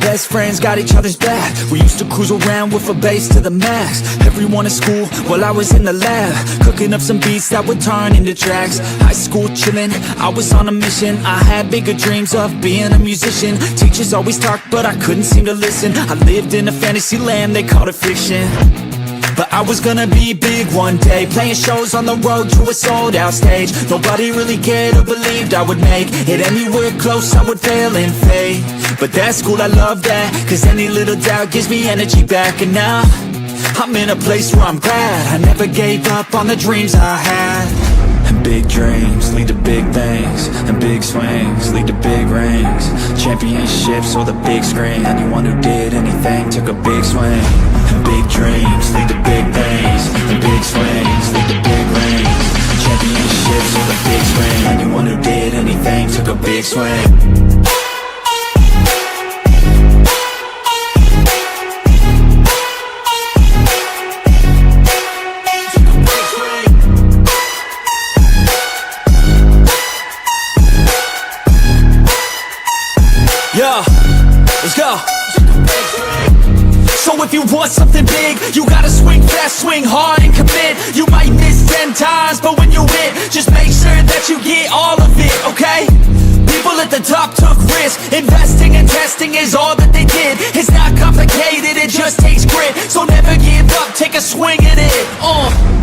best friends, got each other's back. We used to cruise around with a bass to the max. Everyone at school, while I was in the lab, cooking up some beats that would turn into tracks. High school chillin', I was on a mission. I had bigger dreams of being a musician. Teachers always talked, but I couldn't seem to listen. I lived in a fantasy land, they called it fiction. But I was gonna be big one day, playing shows on the road to a sold out stage. Nobody really cared or believed I would make it anywhere close, I would fail and fade. But that's cool, I love that, cause any little doubt gives me energy back. And now, I'm in a place where I'm glad I never gave up on the dreams I had. And big dreams lead to big things, and big swings lead to big rings. Championships or the big screen, anyone who did anything took a big swing. And big dreams lead to big things, and big swings lead to big rings. Championships or the big screen, anyone who did anything took a big swing. Yeah, let's go. So if you want something big, you gotta swing fast, swing hard and commit. You might miss 10 times, but when you hit, just make sure that you get all of it, okay? People at the top took risks. Investing and testing is all that they did. It's not complicated, it just takes grit. So never give up, take a swing at it.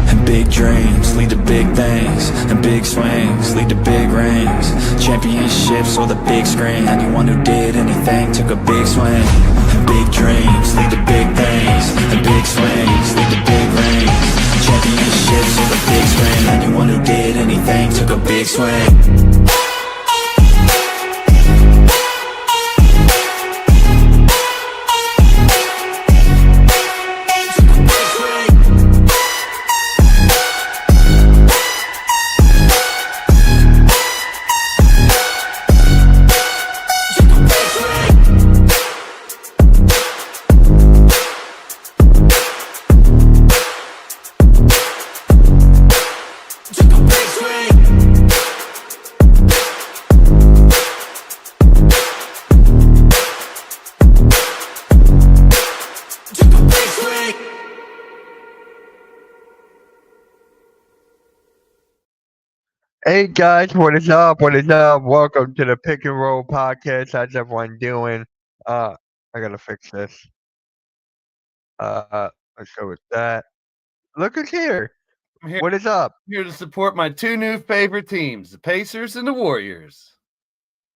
And big dreams lead to big things, and big swings lead to big rings. Championships or the big screen, anyone who did anything took a big swing. And big dreams lead to big things, and big swings lead to big rings. Championships or the big screen, anyone who did anything took a big swing. Hey guys, what is up? What is up? Welcome to the Pick and Roll podcast. How's everyone doing? I gotta fix this. Let's go with that. Look who's here. I'm here, What is up? here to support my two new favorite teams, the Pacers and the Warriors.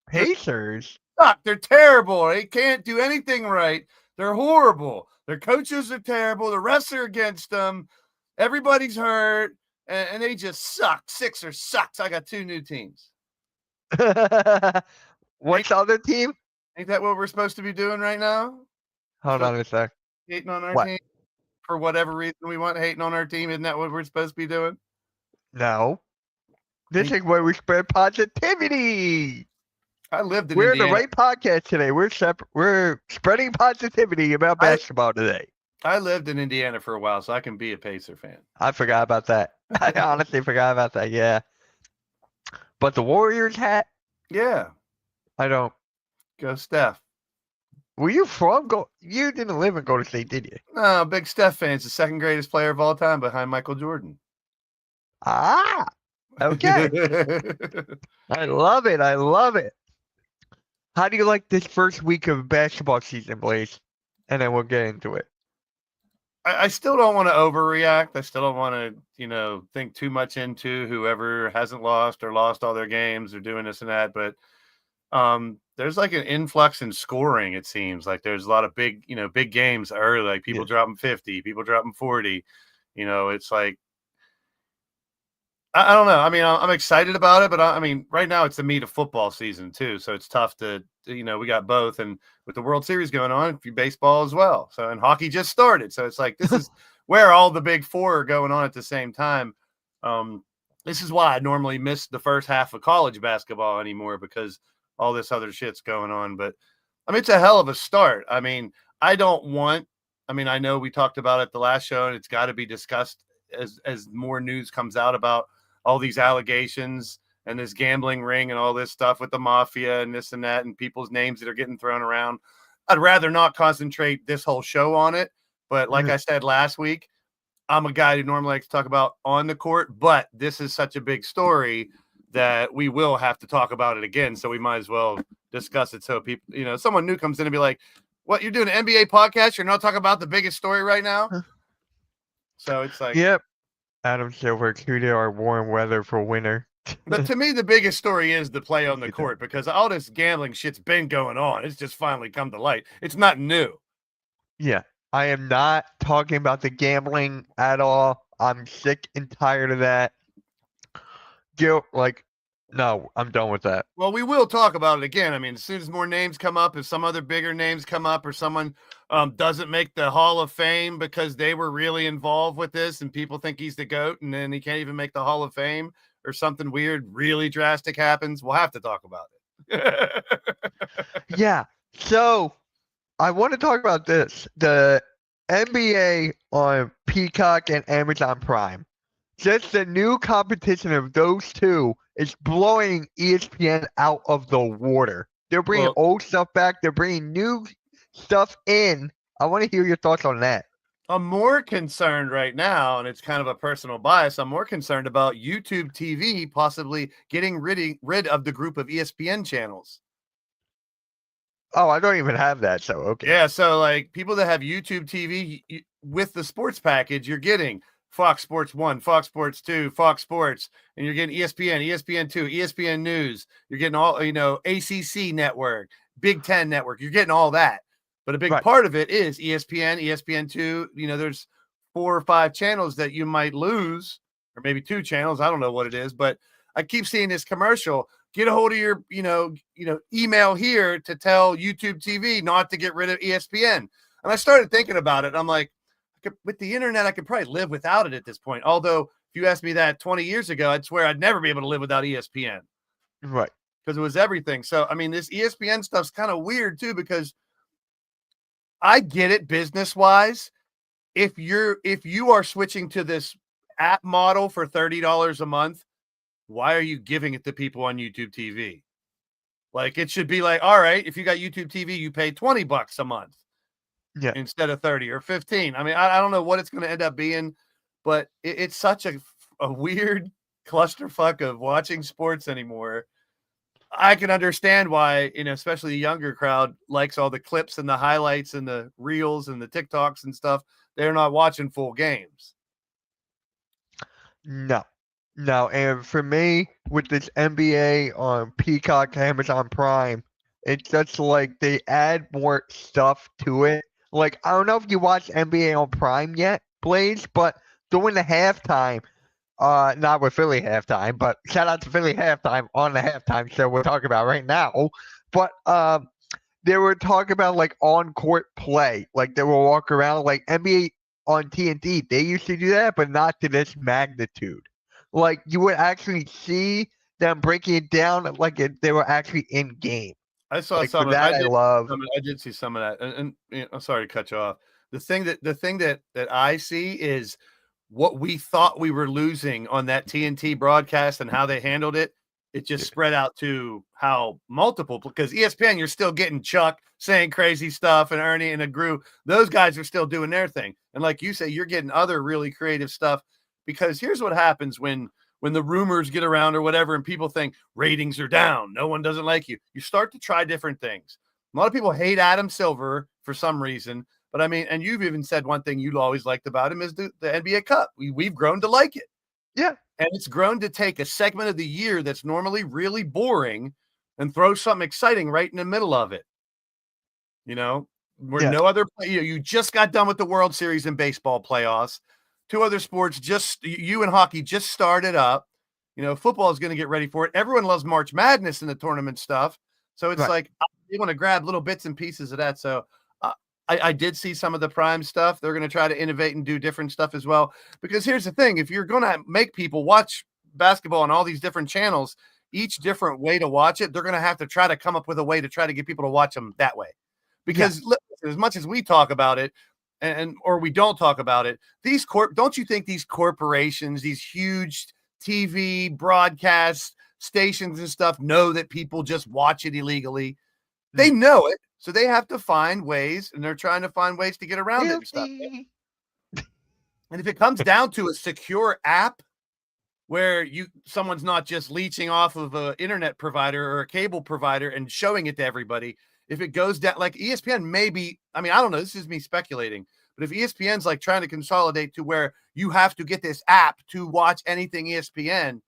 Pacers? Suck. They're terrible. They can't do anything right. They're horrible. Their coaches are terrible. The refs are against them. Everybody's hurt. And they just suck. Sixers sucks. I got two new teams. What's the other team? Ain't that what we're supposed to be doing right now? Hold on a sec. Hating on our What? team? For whatever reason we want hating on our team. Isn't that what we're supposed to be doing? No. This is where we spread positivity. I lived in We're in Indiana. the right podcast today. We're spreading positivity about basketball today. I lived in Indiana for a while, so I can be a Pacer fan. I forgot about that. I honestly forgot about that. Yeah. But the Warriors hat, Yeah. I don't. Go Steph. Were you from You didn't live in Golden State, did you? No, big Steph fan. He's the second greatest player of all time behind Michael Jordan. Ah, okay. I love it. I love it. How do you like this first week of basketball season, Blaze? And then we'll get into it. I still don't want to overreact. I still don't want to, think too much into whoever hasn't lost or lost all their games or doing this and that. But there's like an influx in scoring. It seems like there's a lot of big games early, like people dropping 50, people dropping 40. It's like, I don't know. I mean, I'm excited about it, but I mean, right now it's the meat of football season too. So it's tough to, we got both. And with the World Series going on, baseball as well. So, and hockey just started. So it's like, this is where all the big four are going on at the same time. This is why I normally miss the first half of college basketball anymore, because all this other shit's going on. But I mean, it's a hell of a start. I mean, I know we talked about it the last show, and it's got to be discussed as more news comes out about all these allegations and this gambling ring and all this stuff with the mafia and this and that and people's names that are getting thrown around. I'd rather not concentrate this whole show on it. But like I said last week, I'm a guy who normally likes to talk about on the court, but this is such a big story that we will have to talk about it again. So we might as well discuss it. So people, someone new comes in and be like, what, you're doing an NBA podcast? You're not talking about the biggest story right now? So it's like, yep. Adam Silver tweeted our warm weather for winter. But to me, the biggest story is the play on the court, because all this gambling shit's been going on. It's just finally come to light. It's not new. Yeah, I am not talking about the gambling at all. I'm sick and tired of that. No, I'm done with that. Well, we will talk about it again. I mean, as soon as more names come up, if some other bigger names come up, or someone doesn't make the Hall of Fame because they were really involved with this and people think he's the GOAT and then he can't even make the Hall of Fame, or something weird, really drastic happens, we'll have to talk about it. Yeah. So I want to talk about this. The NBA on Peacock and Amazon Prime. Just the new competition of those two is blowing ESPN out of the water. They're bringing old stuff back. They're bringing new stuff in. I want to hear your thoughts on that. I'm more concerned right now, and it's kind of a personal bias, I'm more concerned about YouTube TV possibly getting rid of the group of ESPN channels. Oh, I don't even have that, so okay. Yeah, so like people that have YouTube TV with the sports package, you're getting Fox Sports 1, Fox Sports 2, Fox Sports, and you're getting ESPN, ESPN 2, ESPN News. You're getting all, ACC Network, Big Ten Network. You're getting all that. But a big part of it is ESPN, ESPN2. There's 4 or 5 channels that you might lose, or maybe 2 channels. I don't know what it is, but I keep seeing this commercial. Get a hold of your, email here to tell YouTube TV not to get rid of ESPN. And I started thinking about it. I'm like, with the internet, I could probably live without it at this point. Although, if you asked me that 20 years ago, I'd swear I'd never be able to live without ESPN. Right. Because it was everything. So, I mean, this ESPN stuff's kind of weird, too, because I get it business-wise. If you are switching to this app model for $30 a month, why are you giving it to people on YouTube TV? Like, it should be like, all right, if you got YouTube TV, you pay $20 a month. Yeah. Instead of 30 or 15. I mean, I don't know what it's going to end up being, but it's such a weird clusterfuck of watching sports anymore. I can understand why, especially the younger crowd likes all the clips and the highlights and the reels and the TikToks and stuff. They're not watching full games. No. And for me, with this NBA on Peacock, Amazon Prime, it's just like they add more stuff to it. Like, I don't know if you watched NBA on Prime yet, Blaze, but during the halftime, not with Philly halftime, but shout out to Philly halftime on the halftime show we're talking about right now. But they were talking about like on-court play. Like they will walk around like NBA on TNT. They used to do that, but not to this magnitude. Like you would actually see them breaking it down like they were actually in game. I saw like, some of that. I did see some of that, and I'm sorry to cut you off. The thing that I see is what we thought we were losing on that TNT broadcast and how they handled it. It just spread out to how multiple, because ESPN, you're still getting Chuck saying crazy stuff and Ernie and Agrew. Those guys are still doing their thing, and like you say, you're getting other really creative stuff. Because here's what happens when the rumors get around or whatever, and people think ratings are down, no one doesn't like you. You start to try different things. A lot of people hate Adam Silver for some reason, but I mean, and you've even said one thing you always liked about him is the NBA Cup. We've grown to like it. Yeah. And it's grown to take a segment of the year that's normally really boring and throw something exciting right in the middle of it. No other you just got done with the World Series and baseball playoffs. 2 other sports, you and hockey just started up. Football is going to get ready for it. Everyone loves March Madness and the tournament stuff. So it's like, you want to grab little bits and pieces of that. So I did see some of the Prime stuff. They're going to try to innovate and do different stuff as well. Because here's the thing. If you're going to make people watch basketball on all these different channels, each different way to watch it, they're going to have to try to come up with a way to try to get people to watch them that way. Because as much as we talk about it, or we don't talk about it, don't you think these corporations, these huge TV broadcast stations and stuff know that people just watch it illegally? They know it. So they have to find ways, and they're trying to find ways to get around it and stuff. And if it comes down to a secure app where someone's not just leeching off of an internet provider or a cable provider and showing it to everybody, if it goes down, like ESPN maybe, I mean, I don't know, this is me speculating, but if ESPN's like trying to consolidate to where you have to get this app to watch anything ESPN,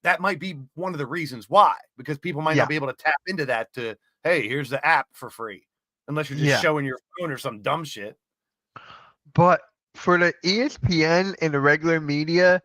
that might be one of the reasons why, because people might not be able to tap into that to, hey, here's the app for free, unless you're just showing your phone or some dumb shit. But for the ESPN and the regular media,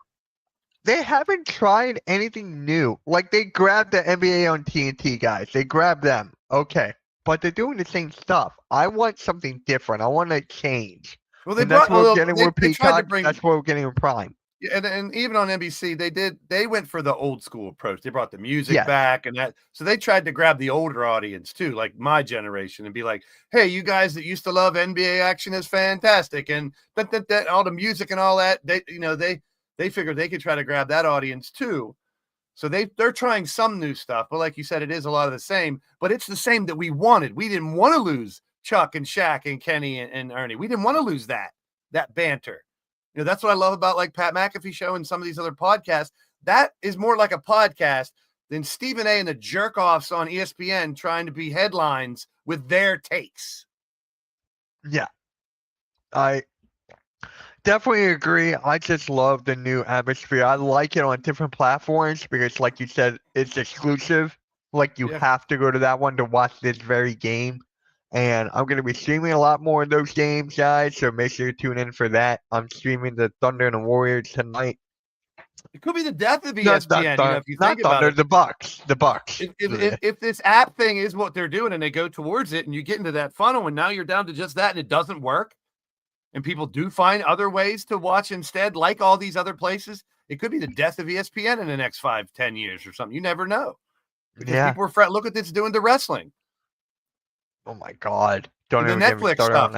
they haven't tried anything new. Like, they grabbed the NBA on TNT guys. They grabbed them. Okay. But they're doing the same stuff. I want something different. I want to change. Well, that's what we're getting with Peacock. That's what we're getting with Prime. And even on NBC, they went for the old school approach. They brought the music back and that. So they tried to grab the older audience too, like my generation, and be like, hey, you guys that used to love NBA action is fantastic. And that all the music and all that, they figured they could try to grab that audience too. So they're trying some new stuff. But like you said, it is a lot of the same, but it's the same that we wanted. We didn't want to lose Chuck and Shaq and Kenny and Ernie. We didn't want to lose that banter. That's what I love about like Pat McAfee show and some of these other podcasts. That is more like a podcast than Stephen A and the jerk offs on ESPN trying to be headlines with their takes. Yeah, I definitely agree. I just love the new atmosphere. I like it on different platforms because, like you said, it's exclusive. Like, you have to go to that one to watch this very game. And I'm going to be streaming a lot more of those games, guys, so make sure you tune in for that. I'm streaming the Thunder and the Warriors tonight. It could be the death of ESPN, if you think about Thunder, it. The Bucks. If this app thing is what they're doing and they go towards it and you get into that funnel and now you're down to just that and it doesn't work and people do find other ways to watch instead, like all these other places, it could be the death of ESPN in the next 5-10 years or something. You never know. Because people are look what it's doing to wrestling. Oh my God! Don't the even Netflix stuff.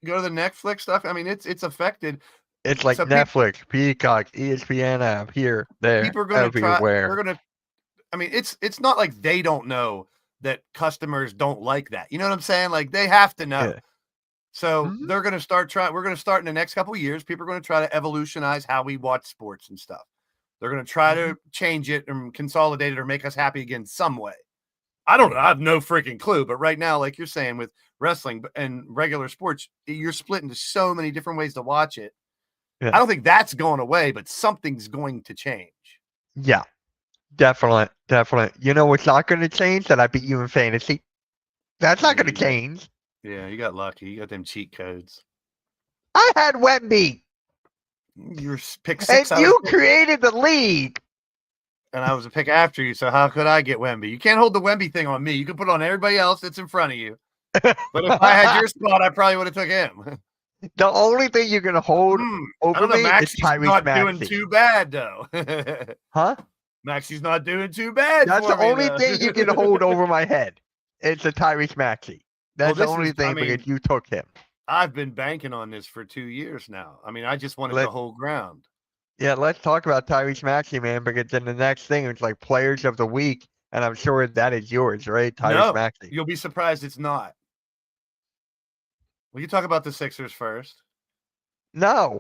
Go to the Netflix stuff. I mean, it's affected. It's like Netflix, Peacock, ESPN app here, there, people are going to try. We're going to. I mean, it's not like they don't know that customers don't like that. You know what I'm saying? Like, they have to know. Yeah. So they're going to start trying. We're going to start in the next couple of years. People are going to try to evolutionize how we watch sports and stuff. They're going to try to change it and consolidate it or make us happy again some way. I don't know. I have no freaking clue. But right now, like you're saying, with wrestling and regular sports, you're split into so many different ways to watch it. Yeah. I don't think that's going away, but something's going to change. Yeah, definitely. You know what's not going to change? That I beat you in fantasy. That's not going to change. Yeah, you got lucky. You got them cheat codes. I had Wemby. You were pick 6. And you created the league. And I was a pick after you, so how could I get Wemby? You can't hold the Wemby thing on me. You can put it on everybody else that's in front of you. But if I had your spot, I probably would have took him. The only thing you're going to hold over me is Tyrese not Maxey. Doing too bad, though. Huh? Maxey's not doing too bad. That's the only thing you can hold over my head. It's a Tyrese Maxey. That's the only thing because you took him. I've been banking on this for 2 years now. I mean, I just wanted to hold ground. Yeah, let's talk about Tyrese Maxey, man, because then the next thing is like Players of the Week, and I'm sure that is yours, right? Tyrese Maxey. You'll be surprised it's not. Will you talk about the Sixers first? No.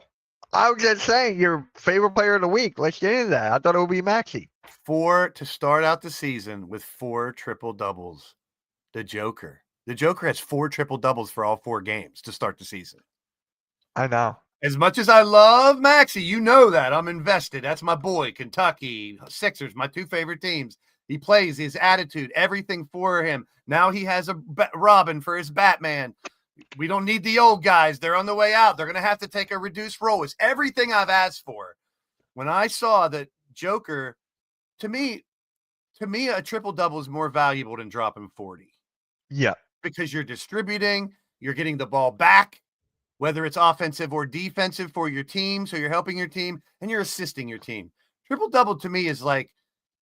I was just saying your favorite player of the week. Let's get into that. I thought it would be Maxey. 4 to start out the season with 4 triple-doubles. The Joker. The Joker has 4 triple-doubles for all 4 games to start the season. I know. As much as I love Maxey, you know that. I'm invested. That's my boy. Kentucky, Sixers, my 2 favorite teams. He plays, his attitude, everything for him. Now he has a Robin for his Batman. We don't need the old guys. They're on the way out. They're going to have to take a reduced role. It's everything I've asked for. When I saw that Joker, to me, a triple-double is more valuable than dropping 40. Yeah. Because you're distributing, you're getting the ball back, whether it's offensive or defensive for your team. So you're helping your team and you're assisting your team. Triple-double to me is like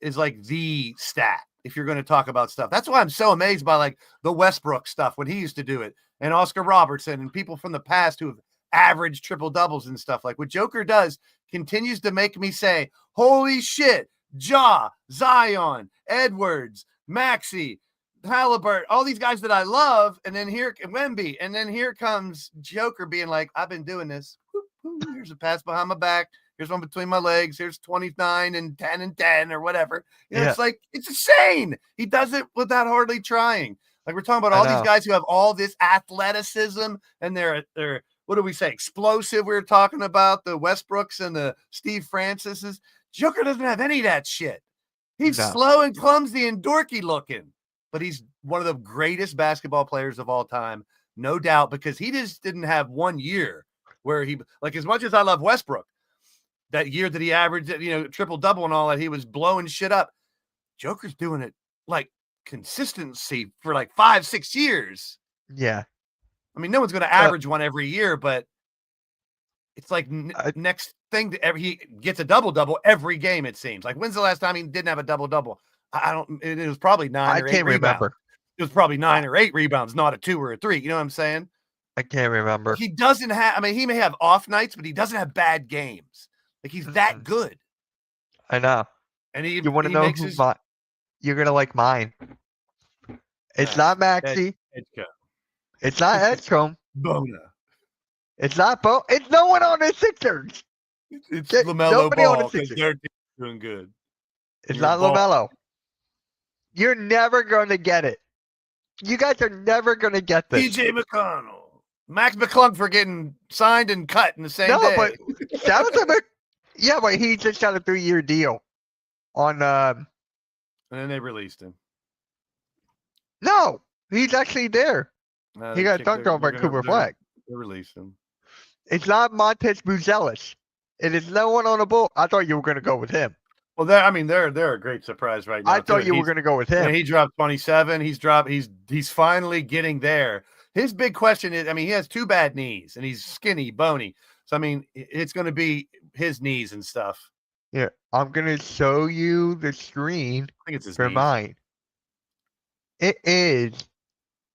the stat if you're going to talk about stuff. That's why I'm so amazed by like the Westbrook stuff when he used to do it, and Oscar Robertson and people from the past who have averaged triple-doubles and stuff. Like what Joker does continues to make me say, holy shit, Ja, Zion, Edwards, Maxey, Halliburton, all these guys that I love, and then here Wemby, and then here comes Joker being like, I've been doing this. Here's a pass behind my back. Here's one between my legs. Here's 29 and 10 and 10 or whatever. It's like, it's insane. He does it without hardly trying. Like we're talking about all these guys who have all this athleticism and they're what do we say? Explosive. We were talking about the Westbrooks and the Steve Francis's. Joker doesn't have any of that shit. He's slow and clumsy and dorky looking, but he's one of the greatest basketball players of all time, no doubt, because he just didn't have 1 year where he, like, as much as I love Westbrook, that year that he averaged, triple double and all that, he was blowing shit up. Joker's doing it like consistency for like 5-6 years. Yeah. I mean, no one's going to average one every year, but it's like next thing to he gets a double-double every game, it seems. Like, when's the last time he didn't have a double-double? It was probably 9 or 8 rebounds. Remember. It was probably 9 or 8 rebounds, not a 2 or a 3. You know what I'm saying? I can't remember. He doesn't have, I mean, he may have off nights, but he doesn't have bad games. Like, he's that good. I know. And you want to know who's you're going to like mine. It's not Maxey. It's not Edgecombe. Bona. It's not Bo. It's no one on the Sixers. It's LaMelo Ball because they're doing good. It's not LaMelo. You're never going to get it. You guys are never going to get this. TJ McConnell. Max McClung for getting signed and cut in the same day. But shout out to yeah, but he just got a 3-year deal on and then they released him. No, he's actually there. He got dunked on by Cooper Flag. They released him. It's not Montez Buzelis. It is no one on the boat. I thought you were going to go with him. Well, they're a great surprise right now. I thought you were going to go with him. He dropped 27. He's finally getting there. His big question is, I mean, he has 2 bad knees and he's skinny, bony. So, I mean, it's going to be his knees and stuff. Yeah, I'm going to show you the screen I think it's his for knees. mine. It is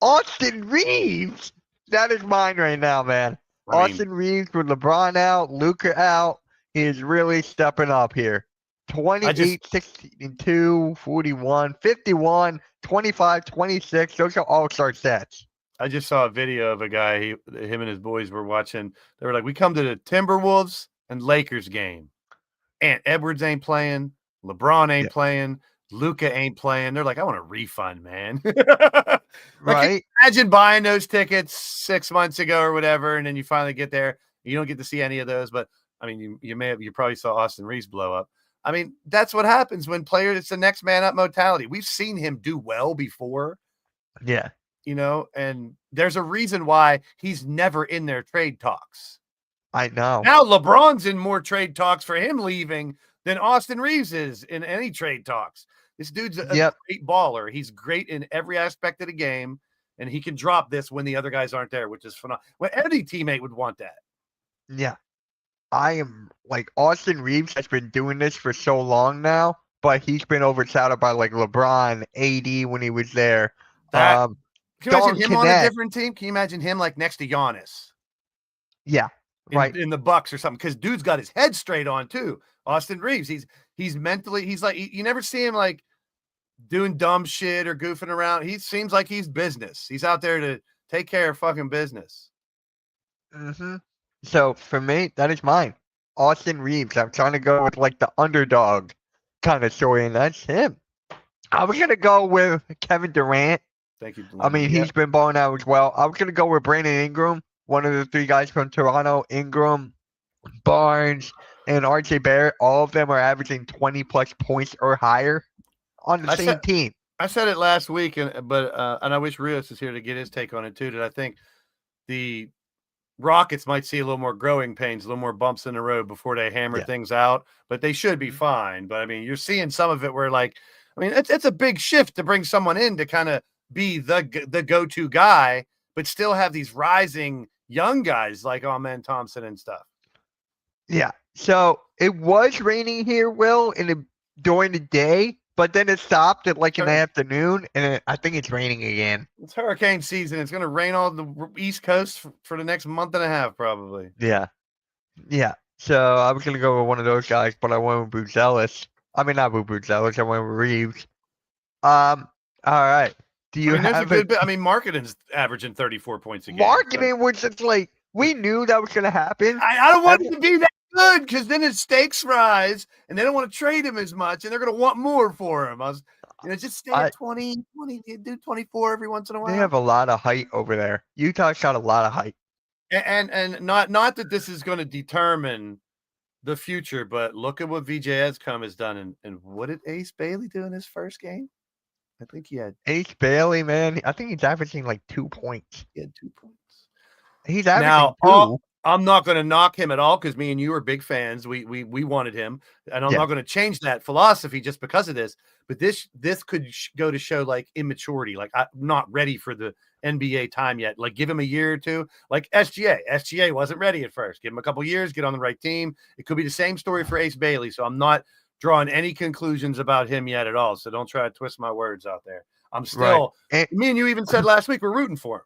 Austin Reeves. That is mine right now, man. Austin Reeves with LeBron out, Luka out. He is really stepping up here. 28, 62, 41, 51, 25, 26. Those are all-star stats. I just saw a video of a guy, him and his boys were watching. They were like, we come to the Timberwolves and Lakers game. Ant Edwards ain't playing. LeBron ain't playing. Luka ain't playing. They're like, I want a refund, man. Right? Imagine buying those tickets 6 months ago or whatever, and then you finally get there. You don't get to see any of those, but I mean, you probably saw Austin Reeves blow up. I mean, that's what happens when players, it's the next man up mentality. We've seen him do well before. Yeah. And there's a reason why he's never in their trade talks. I know. Now LeBron's in more trade talks for him leaving than Austin Reeves is in any trade talks. This dude's a great baller. He's great in every aspect of the game, and he can drop this when the other guys aren't there, which is phenomenal. Well, any teammate would want that. Yeah. I am like Austin Reeves has been doing this for so long now, but he's been overshadowed by like LeBron, AD when he was there. Can you imagine him on a different team? Can you imagine him like next to Giannis? Yeah. Right. In the Bucks or something, because dude's got his head straight on too. Austin Reeves, he's mentally, he's like, you never see him like doing dumb shit or goofing around. He seems like he's business. He's out there to take care of fucking business. Mm-hmm. So for me, that is mine. Austin Reeves. I'm trying to go with like the underdog kind of story, and that's him. I was gonna go with Kevin Durant. Thank you. I mean, he's been balling out as well. I was gonna go with Brandon Ingram, one of the 3 guys from Toronto. Ingram, Barnes, and RJ Barrett. All of them are averaging 20+ points or higher on the same team. I said it last week, and I wish Rios is here to get his take on it too. That I think the Rockets might see a little more growing pains, a little more bumps in the road before they hammer things out, but they should be fine. But I mean, you're seeing some of it where, like, I mean, it's a big shift to bring someone in to kind of be the go-to guy, but still have these rising young guys like Amen Thompson and stuff. Yeah. So it was raining here, Will, during the day, but then it stopped at like in the afternoon, and I think it's raining again. It's hurricane season. It's going to rain all the East Coast for the next month and a half, probably. Yeah. Yeah. So I was going to go with one of those guys, but I went with Buzelis. I mean, not with Buzelis. I went with Reeves. All right. Do you there's a have good bit. I mean, Markkanen's averaging 34 points a game. Marketing was just like, we knew that was going to happen. I don't want him to be that good because then his stakes rise and they don't want to trade him as much and they're going to want more for him. Just stay at 20, do 24 every once in a while. They have a lot of height over there. Utah's got a lot of height. And not that this is going to determine the future, but look at what VJ Edgecombe has done. And what did Ace Bailey do in his first game? I think he had Ace Bailey, man. I think he's averaging like 2 points. He had 2 points. He's averaging now, 2. I'm not going to knock him at all because me and you are big fans. We wanted him, and I'm not going to change that philosophy just because of this. But this could go to show like immaturity. Like I'm not ready for the NBA time yet. Like give him a year or two. Like SGA. SGA wasn't ready at first. Give him a couple years. Get on the right team. It could be the same story for Ace Bailey. So I'm not drawing any conclusions about him yet at all. So don't try to twist my words out there. I'm still. Right. Me and you even said last week we're rooting for him.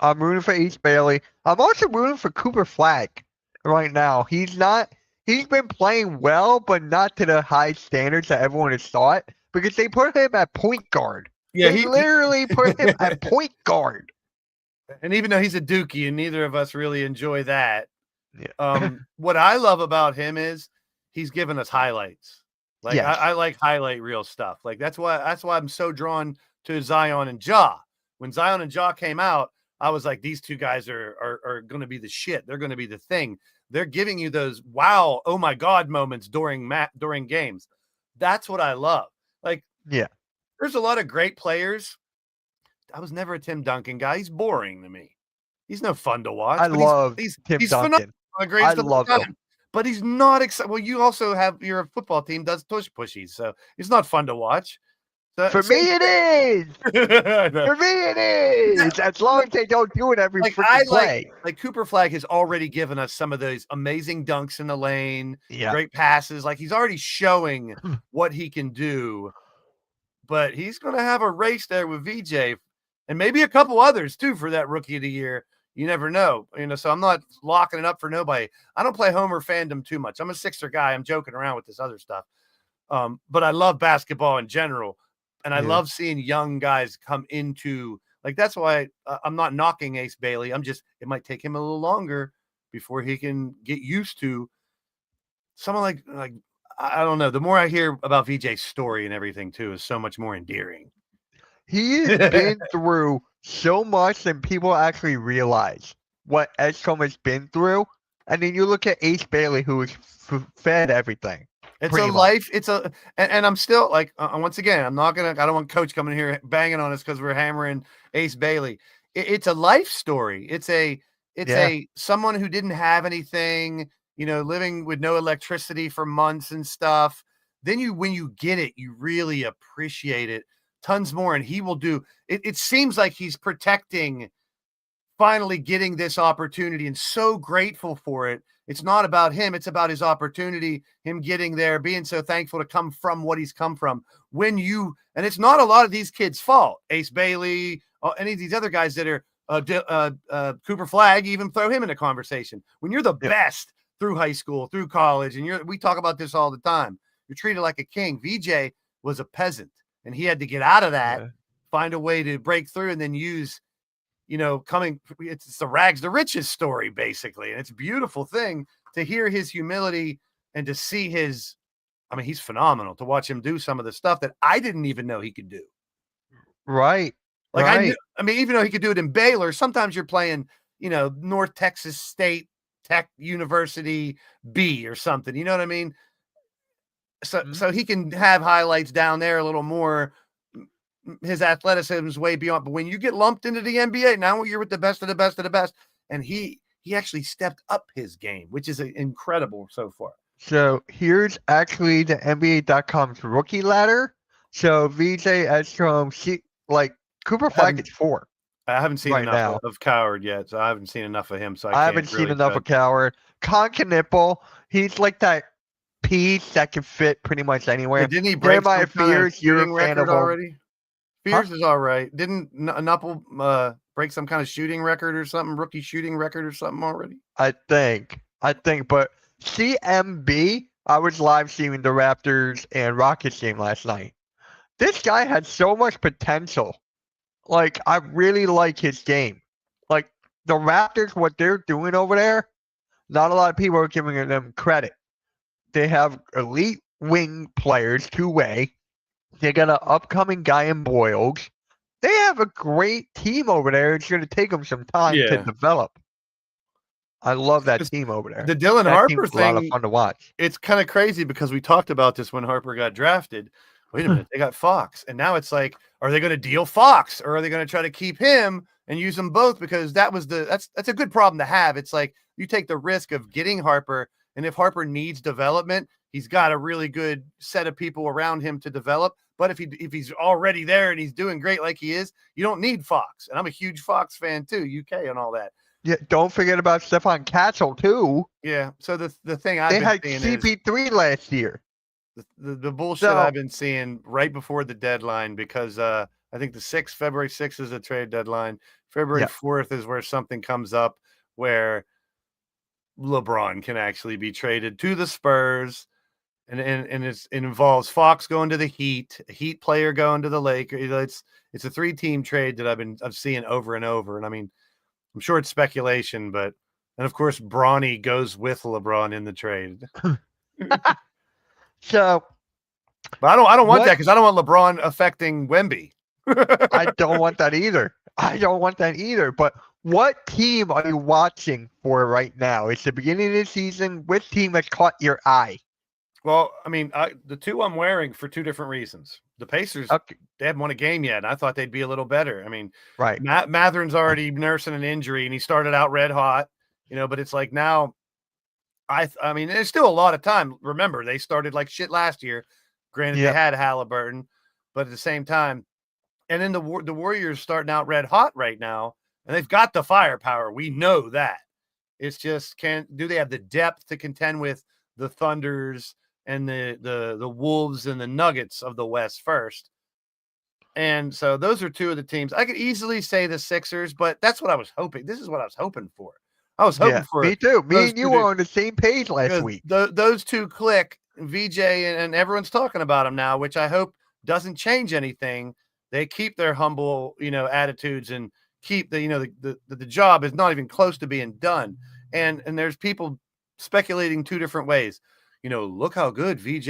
I'm rooting for Ace Bailey. I'm also rooting for Cooper Flag right now. He's been playing well, but not to the high standards that everyone has thought because they put him at point guard. Yeah, they literally put him at point guard. And even though he's a Dookie and neither of us really enjoy that, what I love about him is he's given us highlights. Like I like highlight reel stuff. Like that's why I'm so drawn to Zion and Ja. When Zion and Ja came out, I was like, these two guys are going to be the shit. They're going to be the thing. They're giving you those wow, oh my god moments during games. That's what I love. Like, there's a lot of great players. I was never a Tim Duncan guy. He's boring to me. He's no fun to watch. I love Tim Duncan. I love him. But he's not exciting. Well, you also have your football team does push pushies, so it's not fun to watch. For me, it is. For me, it is. As long as they don't do it every freaking play. Like Cooper Flag has already given us some of those amazing dunks in the lane, great passes. Like he's already showing what he can do. But he's going to have a race there with VJ and maybe a couple others too for that Rookie of the Year. You never know. So I'm not locking it up for nobody. I don't play Homer fandom too much. I'm a Sixer guy. I'm joking around with this other stuff. But I love basketball in general. And I love seeing young guys come into like that's why I'm not knocking Ace Bailey. It might take him a little longer before he can get used to someone like I don't know. The more I hear about VJ's story and everything too is so much more endearing. He's been through so much than people actually realize what Edgecombe has been through. And then you look at Ace Bailey, who is fed everything. It's a life. And I'm still like, once again, I don't want Coach coming here banging on us because we're hammering Ace Bailey. It's a life story. It's a someone who didn't have anything, living with no electricity for months and stuff. Then when you get it, you really appreciate it tons more. And he will do it. It seems like he's protecting finally getting this opportunity and so grateful for it. It's not about him. It's about his opportunity, him getting there, being so thankful to come from what he's come from. And it's not a lot of these kids' fault. Ace Bailey, any of these other guys that are Cooper Flag, even throw him in a conversation. When you're the best through high school, through college, and we talk about this all the time, you're treated like a king. VJ was a peasant, and he had to get out of that, find a way to break through, and then use it's the rags to riches story, basically. And it's a beautiful thing to hear his humility and to see he's phenomenal to watch him do some of the stuff that I didn't even know he could do. Right. Like even though he could do it in Baylor, sometimes you're playing, North Texas State Tech University B or something, you know what I mean? So he can have highlights down there a little more. His athleticism is way beyond, but when you get lumped into the NBA, now you're with the best of the best of the best. And he actually stepped up his game, which is incredible so far. So here's actually the NBA.com's rookie ladder. So VJ Edgecombe, Cooper Flag is 4. I haven't seen enough of Coward yet, so I haven't seen enough of him. So I haven't seen enough of Coward. Concanipple, he's like that piece that can fit pretty much anywhere. Yeah, didn't he break my fears? You're a fan of already? Fears is all right. Didn't Knuppel break some kind of shooting record or something, rookie shooting record or something already? I think, but CMB, I was live streaming the Raptors and Rockets game last night. This guy had so much potential. Like, I really like his game. Like, the Raptors, what they're doing over there, not a lot of people are giving them credit. They have elite wing players, two-way. They got an upcoming guy in Boyles. They have a great team over there. It's going to take them some time to Yeah. develop. I love that Just team over there. The Dylan That Harper team's a lot of thing, fun to watch. it's kind of crazy because we talked about this when Harper got drafted. Wait a minute, they got Fox. And now it's like, are they going to deal Fox or are they going to try to keep him and use them both? Because that's a good problem to have. It's like you take the risk of getting Harper, and if Harper needs development, he's got a really good set of people around him to develop. But if he's already there and he's doing great like he is, you don't need Fox. And I'm a huge Fox fan too, UK and all that. Yeah, don't forget about Stefan Katzel too. Yeah. So the thing They I've had been seeing is CP3 last year. the bullshit So- I've been seeing right before the deadline, because I think February 6th is a trade deadline. February Yeah. 4th is where something comes up where LeBron can actually be traded to the Spurs. And it involves Fox going to the Heat, a Heat player going to the Lakers. You know, it's a 3-team trade that I've seen over and over. And I mean, I'm sure it's speculation, but and of course Bronny goes with LeBron in the trade. So But I don't want What- that because I don't want LeBron affecting Wemby. I don't want that either. I don't want that either. But what team are you watching for right now? It's the beginning of the season. Which team has caught your eye? Well, I mean, the two I'm wearing for two different reasons. The Pacers, Okay, they haven't won a game yet, and I thought they'd be a little better. I mean, right. Matherin's already nursing an injury, and he started out red hot, but it's like now, I mean, there's still a lot of time. Remember, they started like shit last year. Granted, Yep. they had Halliburton, but at the same time, and then the Warriors starting out red hot right now, and they've got the firepower. We know that. It's just do they have the depth to contend with the Thunders and the Wolves and the Nuggets of the West first? And so those are two of the teams. I could easily say the Sixers, but that's what I was hoping. This is what I was hoping for. I was hoping Yeah, for me too. Me those and you two were to- on the same page last because week. those two click. VJ and everyone's talking about them now, which I hope doesn't change anything. They keep their humble, attitudes and keep the job is not even close to being done. And there's people speculating two different ways. Look how good VJ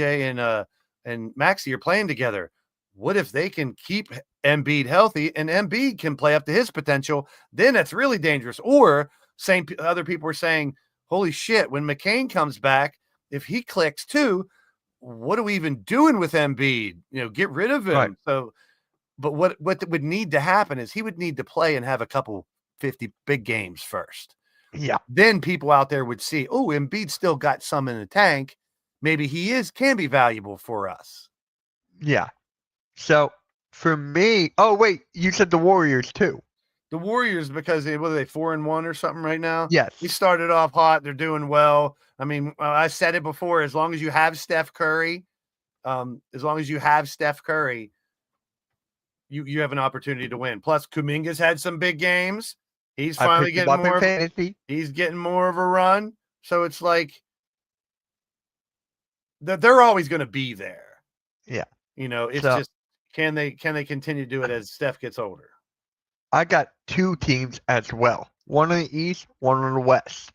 and Maxey are playing together. What if they can keep Embiid healthy and Embiid can play up to his potential? Then that's really dangerous. Or other people are saying, holy shit, when McCain comes back, if he clicks too, what are we even doing with Embiid? Get rid of him. Right. So, but what would need to happen is he would need to play and have a couple 50 big games first. Yeah. Then people out there would see, oh, Embiid still got some in the tank. Maybe he can be valuable for us. Yeah. So for me, oh wait, you said the Warriors too. The Warriors, because what are they 4-1 or something right now? Yes. He started off hot. They're doing well. I mean, I said it before. As long as you have Steph Curry, you have an opportunity to win. Plus, Kuminga's had some big games. He's I finally picked him getting up in more. fantasy. He's getting more of a run. So it's like they're always going to be there. Yeah. It's So- just can they continue to do it as Steph gets older? I got two teams as well. One in the East, one in the West.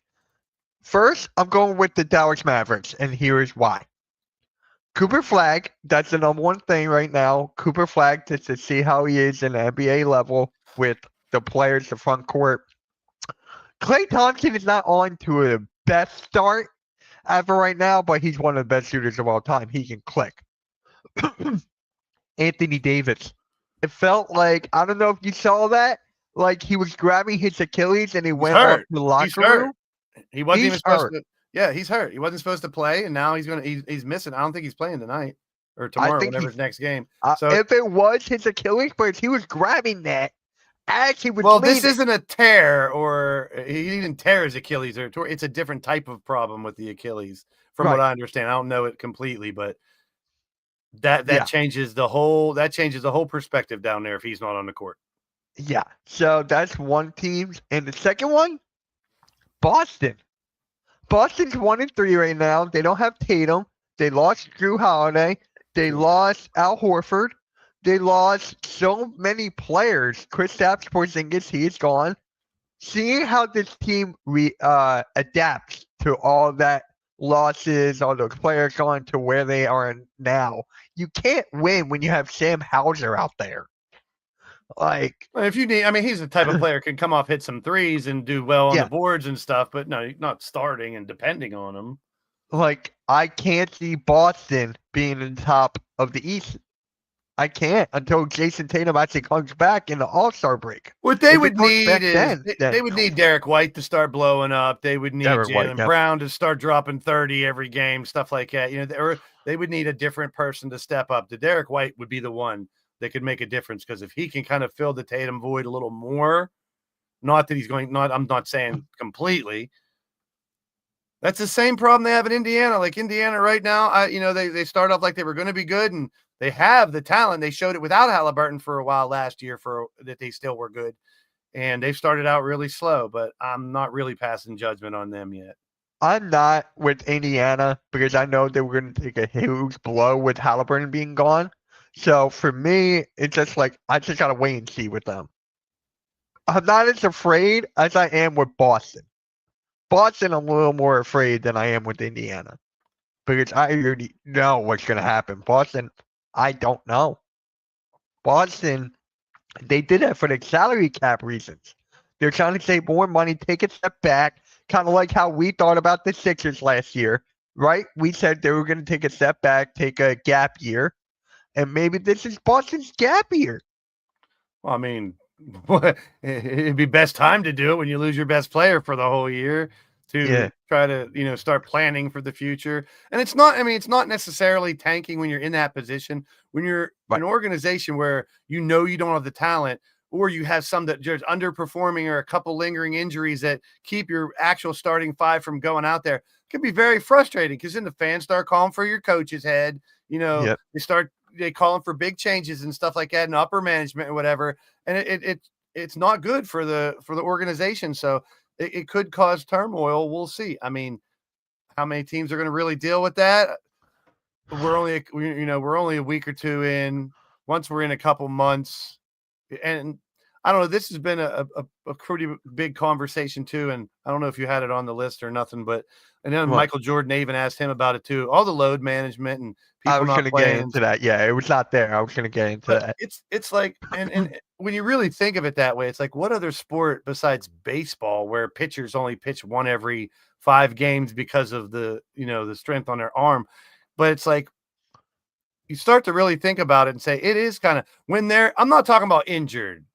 First, I'm going with the Dallas Mavericks, and here is why. Cooper Flag, that's the number one thing right now. Cooper Flag, just to see how he is in the NBA level with the players, the front court. Klay Thompson is not on to the best start ever right now, but he's one of the best shooters of all time. He can click. Anthony Davis. It felt like, I don't know if you saw that, like he was grabbing his Achilles and he went up hurt. to the locker He's hurt. room. He wasn't He's even supposed hurt. to. Yeah, he's hurt. He wasn't supposed to play, and now he's missing. I don't think he's playing tonight or tomorrow, think whenever he's- his next game. Uh, So- if it was his Achilles, but he was grabbing that as he was Well, this leaving. isn't a tear, or he didn't tear his Achilles, it's a different type of problem with the Achilles, from what Right. I understand. I don't know it completely, but that Yeah. changes the whole perspective down there if he's not on the court. Yeah. So that's one team. And the second one, Boston. Boston's 1-3 right now. They don't have Tatum. They lost Drew Holiday. They lost Al Horford. they lost so many players. Kristaps Porzingis, he is gone. Seeing how this team adapts to all that losses, all those players gone to where they are now, you can't win when you have Sam Hauser out there. Like, well, if you need, I mean, he's the type of player can come off, hit some threes, and do well on Yeah. the boards and stuff. But no, not starting and depending on him. like I can't see Boston being in the top of the East. I can't until Jason Tatum actually comes back in the All-Star break. What they If would it comes need back is then, they then- would need Derek White to start blowing up. They would need Derek White, Jalen yeah. Brown to start dropping 30 every game, stuff like that. You know, or they would need a different person to step up. The Derek White would be the one that could make a difference, because if he can kind of fill the Tatum void a little more, not that he's going, I'm not saying completely. That's the same problem they have in Indiana. Like Indiana right now, they start off like they were going to be good, and they have the talent. They showed it without Halliburton for a while last year that they still were good. And they've started out really slow, but I'm not really passing judgment on them yet. I'm not with Indiana because I know they were going to take a huge blow with Halliburton being gone. So for me, it's just like I just got to wait and see with them. I'm not as afraid as I am with Boston. Boston, I'm a little more afraid than I am with Indiana because I already know what's going to happen. Boston, I don't know. Boston, they did it for the salary cap reasons. They're trying to save more money, take a step back, kind of like how we thought about the Sixers last year, right? We said they were going to take a step back, take a gap year, and maybe this is Boston's gap year. Well, I mean, it'd be best time to do it when you lose your best player for the whole year to try to, start planning for the future. And it's not necessarily tanking when you're in that position. When you're an organization where you don't have the talent, or you have some that just underperforming, or a couple lingering injuries that keep your actual starting five from going out there, it can be very frustrating, because then the fans start calling for your coach's head. They call them for big changes and stuff like that, and upper management and whatever. And it's not good for the organization. So it could cause turmoil. We'll see. I mean, how many teams are going to really deal with that? We're only a week or two in. Once we're in a couple months, and I don't know, this has been a pretty big conversation too. And I don't know if you had it on the list or nothing, but and then Michael Jordan even asked him about it too. All the load management and people I was going to get into that. Yeah, it was not there. I was going to get into that. It's like, and when you really think of it that way, it's like, what other sport besides baseball where pitchers only pitch one every 5 games because of the strength on their arm? But it's like, you start to really think about it and say, it is kind of when I'm not talking about injured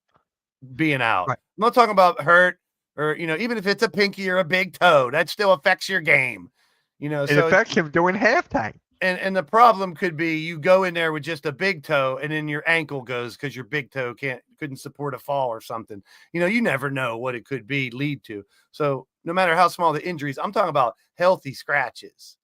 being out. Right. I'm not talking about hurt, or, even if it's a pinky or a big toe, that still affects your game. It affects him during halftime. And the problem could be you go in there with just a big toe, and then your ankle goes because your big toe couldn't support a fall or something. You never know what it could lead to. So no matter how small the injuries, I'm talking about healthy scratches.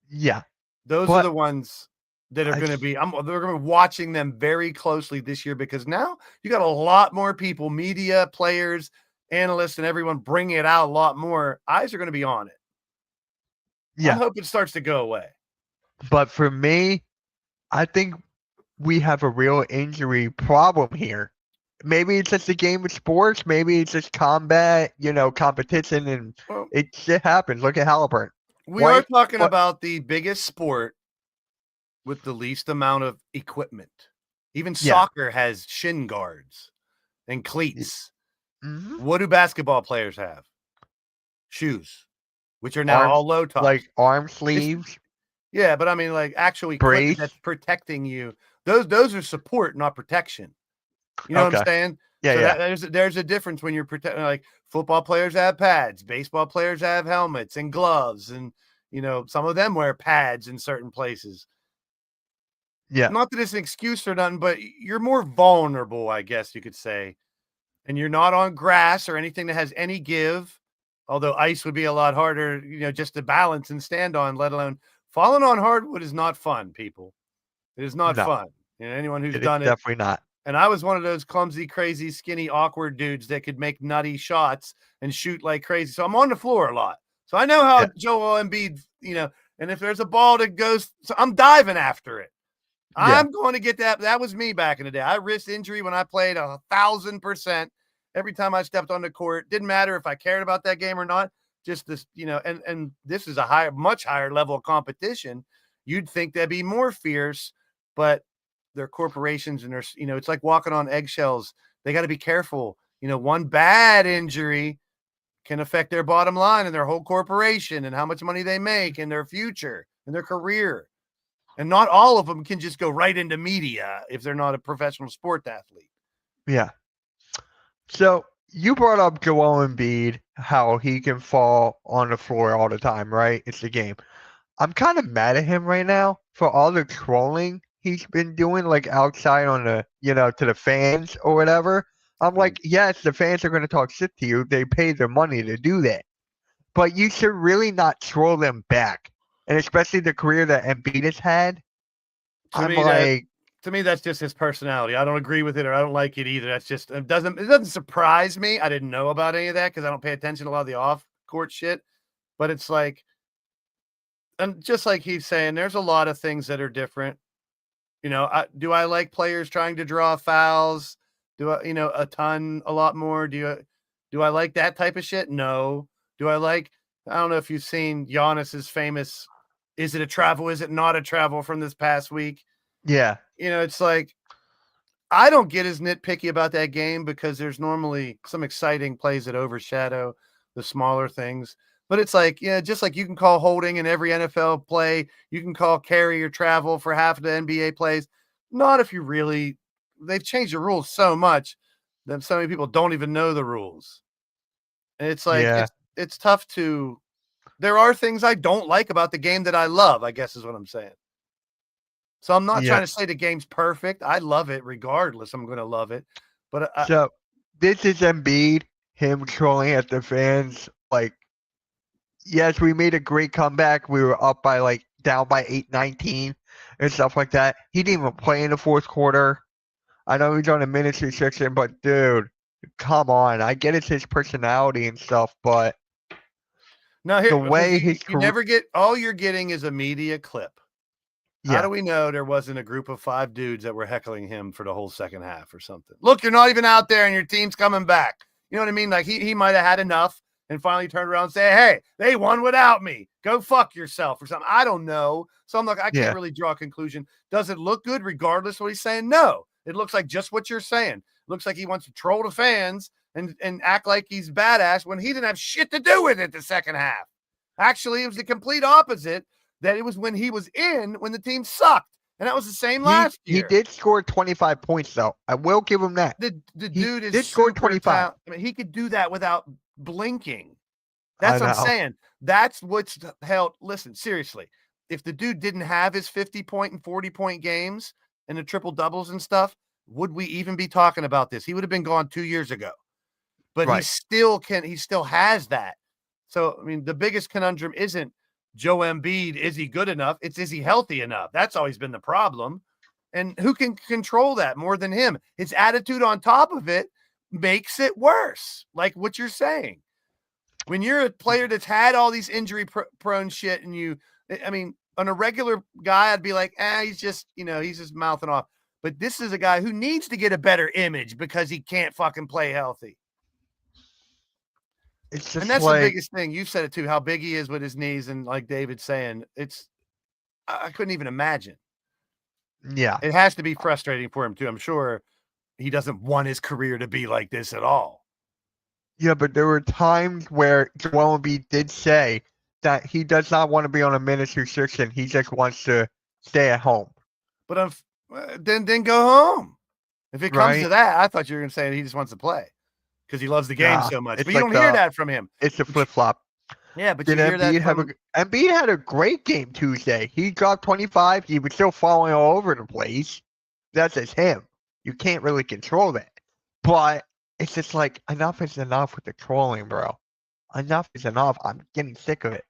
Yeah. Those are the ones that are going to be, they're going to be watching them very closely this year, because now you got a lot more people, media, players, analysts, and everyone bringing it out a lot more. Eyes are going to be on it. Yeah. I hope it starts to go away. But for me, I think we have a real injury problem here. Maybe it's just a game of sports. Maybe it's just combat, competition, and it shit happens. Look at Halliburton. We are talking about the biggest sport with the least amount of equipment. Even soccer has shin guards and cleats. Mm-hmm. What do basketball players have? Shoes, which are now all low tops. Like arm sleeves. Yeah, but I mean, like actual equipment that's protecting you. Those are support, not protection. You know what I'm saying? Yeah, so there's a difference when you're protecting. Like football players have pads, baseball players have helmets and gloves, and some of them wear pads in certain places. Yeah. Not that it's an excuse or nothing, but you're more vulnerable, I guess you could say. And you're not on grass or anything that has any give. Although ice would be a lot harder, just to balance and stand on, let alone falling on hardwood is not fun, people. It is not fun. Anyone who's done it. Definitely not. And I was one of those clumsy, crazy, skinny, awkward dudes that could make nutty shots and shoot like crazy. So I'm on the floor a lot. So I know how Joel Embiid, and if there's a ball that goes, so I'm diving after it. I'm going to get that. That was me back in the day. I risked injury when I played 1,000% every time I stepped on the court. Didn't matter if I cared about that game or not. Just this, and this is a much higher level of competition. You'd think they'd be more fierce, but they're corporations and there's, it's like walking on eggshells. They got to be careful. One bad injury can affect their bottom line and their whole corporation and how much money they make and their future and their career. And not all of them can just go right into media if they're not a professional sport athlete. Yeah. So you brought up Joel Embiid, how he can fall on the floor all the time, right? It's the game. I'm kind of mad at him right now for all the trolling he's been doing, like outside on the, to the fans or whatever. I'm like, yes, the fans are going to talk shit to you. They pay their money to do that. But you should really not troll them back. And especially the career that Embiid has had. To me, that's just his personality. I don't agree with it or I don't like it either. That's just, it doesn't surprise me. I didn't know about any of that because I don't pay attention to a lot of the off-court shit. But it's like, and just like he's saying, there's a lot of things that are different. Do I like players trying to draw fouls? Do I, a lot more? Do I like that type of shit? No. Do I like, I don't know if you've seen Giannis's famous, is it a travel? Is it not a travel from this past week? Yeah. It's like, I don't get as nitpicky about that game because there's normally some exciting plays that overshadow the smaller things. But it's like, just like you can call holding in every NFL play, you can call carry or travel for half of the NBA plays. Not if you really, they've changed the rules so much that so many people don't even know the rules. And it's like, it's tough to, there are things I don't like about the game that I love, I guess is what I'm saying. So I'm not trying to say the game's perfect. I love it regardless. I'm going to love it. But so this is Embiid, him trolling at the fans. Like, yes, we made a great comeback. We were up by down by 8-19 and stuff like that. He didn't even play in the fourth quarter. I know he's on a minutes restriction, but dude, come on. I get it's his personality and stuff, but the way you never get, all you're getting is a media clip. How do we know there wasn't a group of 5 dudes that were heckling him for the whole second half or something? Look, you're not even out there and your team's coming back. You know what I mean? Like he might have had enough and finally turned around and say, hey, they won without me. Go fuck yourself or something. I don't know. So I'm like, I can't really draw a conclusion. Does it look good regardless of what he's saying? No. It looks like just what you're saying. It looks like he wants to troll the fans and act like he's badass when he didn't have shit to do with it the second half. Actually, it was the complete opposite. That it was when he was when the team sucked. And that was the same last year. He did score 25 points, though. I will give him that. The dude did score 25. I mean, he could do that without blinking. That's what I'm saying. That's what's held. Listen, seriously. If the dude didn't have his 50-point and 40-point games and the triple doubles and stuff, would we even be talking about this? He would have been gone 2 years ago. But he still has that. So, I mean, the biggest conundrum isn't Joe Embiid, is he good enough? It's, is he healthy enough? That's always been the problem. And who can control that more than him? His attitude on top of it makes it worse. Like what you're saying. When you're a player that's had all these injury prone shit and on a regular guy, I'd be like, he's just mouthing off. But this is a guy who needs to get a better image because he can't fucking play healthy. And that's the biggest thing. You said it too, how big he is with his knees. And like David's saying, I couldn't even imagine. Yeah. It has to be frustrating for him too. I'm sure he doesn't want his career to be like this at all. Yeah, but there were times where Joel Embiid did say that he does not want to be on a minutes restriction. He just wants to stay at home. But then go home. If it comes to that, I thought you were going to say he just wants to play. Because he loves the game so much. But you don't hear that from him. It's a flip-flop. Yeah, but you hear that from... Embiid had a great game Tuesday. He dropped 25. He was still falling all over the place. That's just him. You can't really control that. But it's just like, enough is enough with the trolling, bro. Enough is enough. I'm getting sick of it.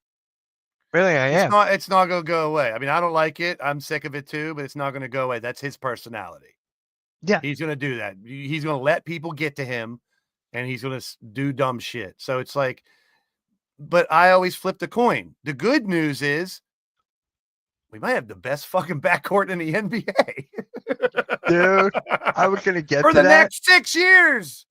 Really, I am. It's not going to go away. I mean, I don't like it. I'm sick of it too, but it's not going to go away. That's his personality. Yeah. He's going to do that. He's going to let people get to him. And he's going to do dumb shit. So it's like, but I always flip the coin. The good news is we might have the best fucking backcourt in the NBA. Dude, I was gonna get for to the that. next 6 years.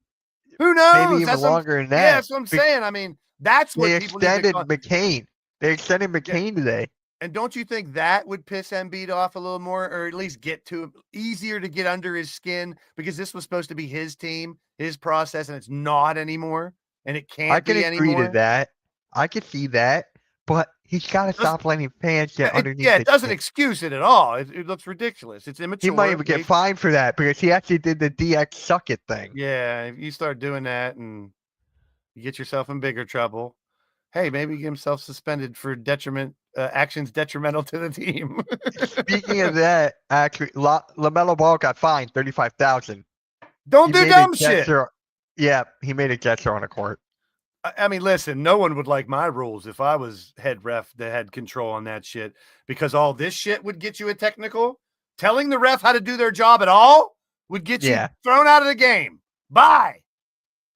Who knows? Maybe even That's what I'm- longer than Yeah, that. that's what I'm saying. I mean, that's what They people need to extended con- McCain. They extended McCain today. And don't you think that would piss Embiid off a little more, or at least get to him easier to get under his skin, because this was supposed to be his team, his process, and it's not anymore, and it can't I can be agree anymore. to that. I can see that, but he's got to Doesn't- stop letting fans get underneath. Yeah, it his doesn't skin. excuse it at all. It looks ridiculous. It's immature. He might even get fined for that because he actually did the DX suck it thing. Yeah, if you start doing that and you get yourself in bigger trouble, hey, maybe get himself suspended for actions detrimental to the team. Speaking of that, actually, LaMelo Ball got fined $35,000. Don't do dumb shit. Yeah, he made a gesture on a court. I mean, listen, no one would like my rules if I was head ref that had control on that shit, because all this shit would get you a technical. Telling the ref how to do their job at all would get you thrown out of the game. Bye.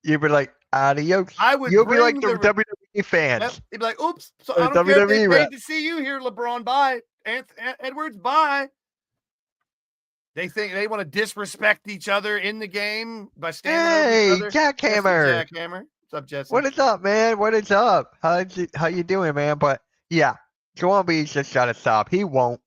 You'd be like, adios. I would. You'll be like the WWE fans. Yep. You'd be like, oops. So I don't care if they paid to see you here, LeBron. Bye. Edwards. Bye. They think they want to disrespect each other in the game by standing over each other. Jackhammer. Jackhammer. What's up, Jesse? What is up, man? What is up? How you doing, man? But yeah, Joel Embiid's just gotta stop. He won't.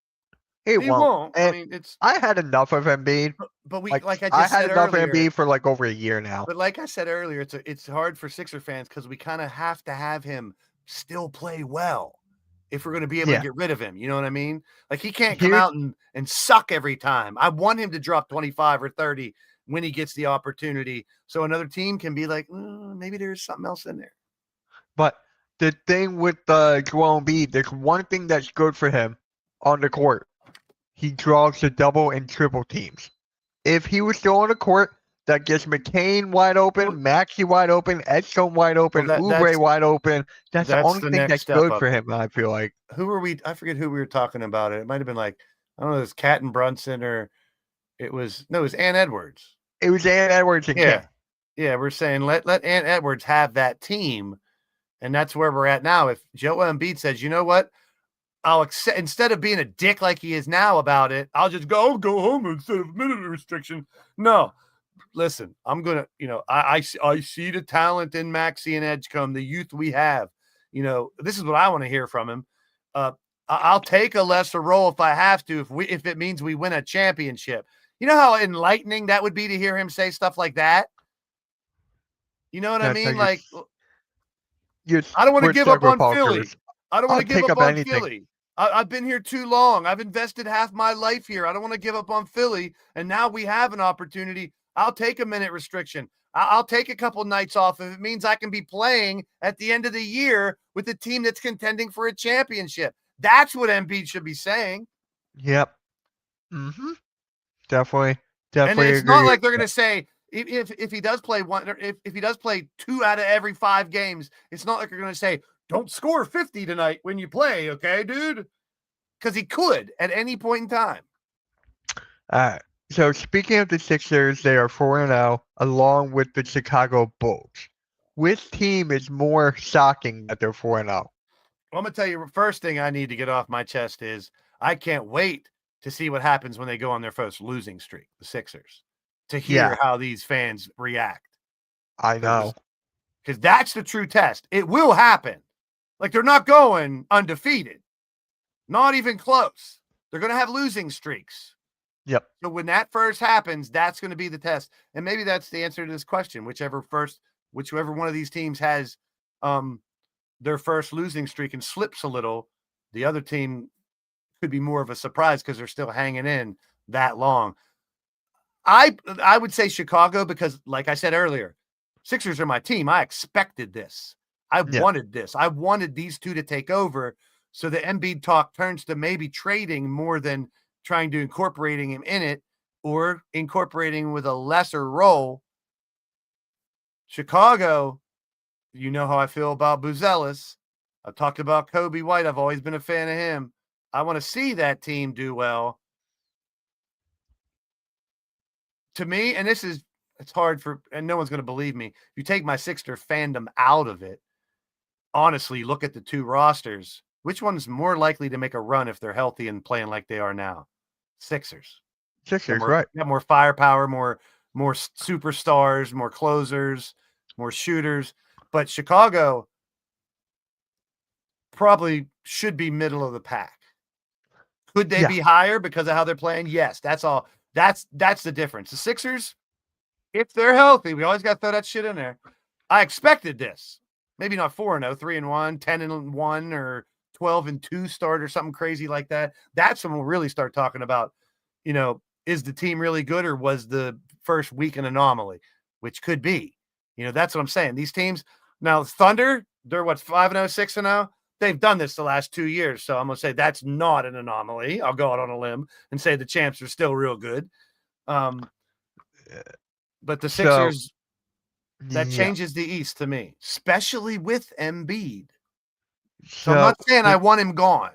He won't. I mean, I had enough of Embiid. But we, like I just said had enough earlier, of Embiid for like over a year now. But like I said earlier, it's hard for Sixer fans because we kind of have to have him still play well if we're going to be able to get rid of him. You know what I mean? Like, he can't come out and suck every time. I want him to drop 25 or 30 when he gets the opportunity, so another team can be like, maybe there's something else in there. But the thing with Joel Embiid, there's one thing that's good for him on the court. He draws the double and triple teams. If he was still on the court, that gets McCain wide open, Maxey wide open, Edstone wide open, Oubre wide open. That's the only thing that's good for him, I feel like. Who are we? I forget who we were talking about. It might have been like, I don't know, it was Catton Brunson, or it was Ant Edwards. It was Ant Edwards again. Yeah, we're saying let Ant Edwards have that team, and that's where we're at now. If Joel Embiid says, you know what, I'll accept, instead of being a dick like he is now about it, I'll just go home instead of minute restriction. No, listen, I'm gonna, I see the talent in Maxey and Edgecombe, the youth we have. This is what I want to hear from him. I'll take a lesser role if I have to, if it means we win a championship. You know how enlightening that would be to hear him say stuff like that? You know what I mean? Like, I don't want to give up on Philly. I don't want to give up on Philly. I've been here too long. I've invested half my life here. I don't want to give up on Philly. And now we have an opportunity. I'll take a minute restriction. I'll take a couple nights off if it means I can be playing at the end of the year with a team that's contending for a championship. That's what Embiid should be saying. Yep. Mm-hmm. Definitely. And it's not like they're going to say, if he does play if he does play 2 out of every 5 games, it's not like they're going to say, don't score 50 tonight when you play, okay, dude? Because he could at any point in time. So speaking of the Sixers, they are 4-0 along with the Chicago Bulls. Which team is more shocking that they're 4-0? Well, I'm going to tell you, first thing I need to get off my chest is I can't wait to see what happens when they go on their first losing streak, the Sixers, to hear how these fans react. I know. Because that's the true test. It will happen. Like, they're not going undefeated. Not even close. They're going to have losing streaks. Yep. So when that first happens, that's going to be the test. And maybe that's the answer to this question. Whichever one of these teams has their first losing streak and slips a little, the other team could be more of a surprise because they're still hanging in that long. I would say Chicago because, like I said earlier, Sixers are my team. I expected this. I wanted this. I wanted these two to take over, so the Embiid talk turns to maybe trading more than trying to incorporating him in it, or incorporating with a lesser role. Chicago, you know how I feel about Buzelis. I've talked about Kobe White. I've always been a fan of him. I want to see that team do well. To me, and it's hard and no one's going to believe me. If you take my Sixer fandom out of it, honestly, look at the two rosters. Which one's more likely to make a run if they're healthy and playing like they are now? Sixers. Sixers, More, right? Got more firepower, more superstars, more closers, more shooters. But Chicago probably should be middle of the pack. Could they be higher because of how they're playing? Yes, that's all. That's the difference. The Sixers, if they're healthy, we always got to throw that shit in there. I expected this. Maybe not 4-0, 3-1, 10-1, or 12-2 start or something crazy like that. That's when we'll really start talking about, is the team really good or was the first week an anomaly, which could be. That's what I'm saying. These teams now, Thunder, they're 5-0, 6-0. They've done this the last 2 years, so I'm gonna say that's not an anomaly. I'll go out on a limb and say the champs are still real good. But the Sixers, that changes the East to me, especially with Embiid. So I'm not saying I want him gone.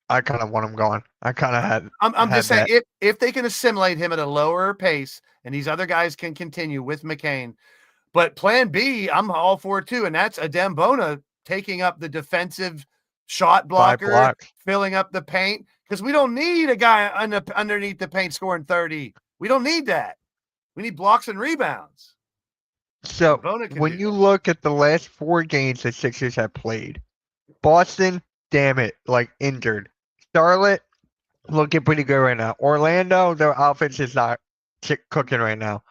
I kind of want him gone. I kind of had. I'm just saying if they can assimilate him at a lower pace, and these other guys can continue with McCain. But Plan B, I'm all for it too, and that's Adem Bona taking up the defensive shot blocker, filling up the paint, because we don't need a guy underneath the paint scoring 30. We don't need that. We need blocks and rebounds. So when you look at the last 4 games the Sixers have played, Boston, damn it, injured. Charlotte, looking pretty good right now. Orlando, their offense is not cooking right now.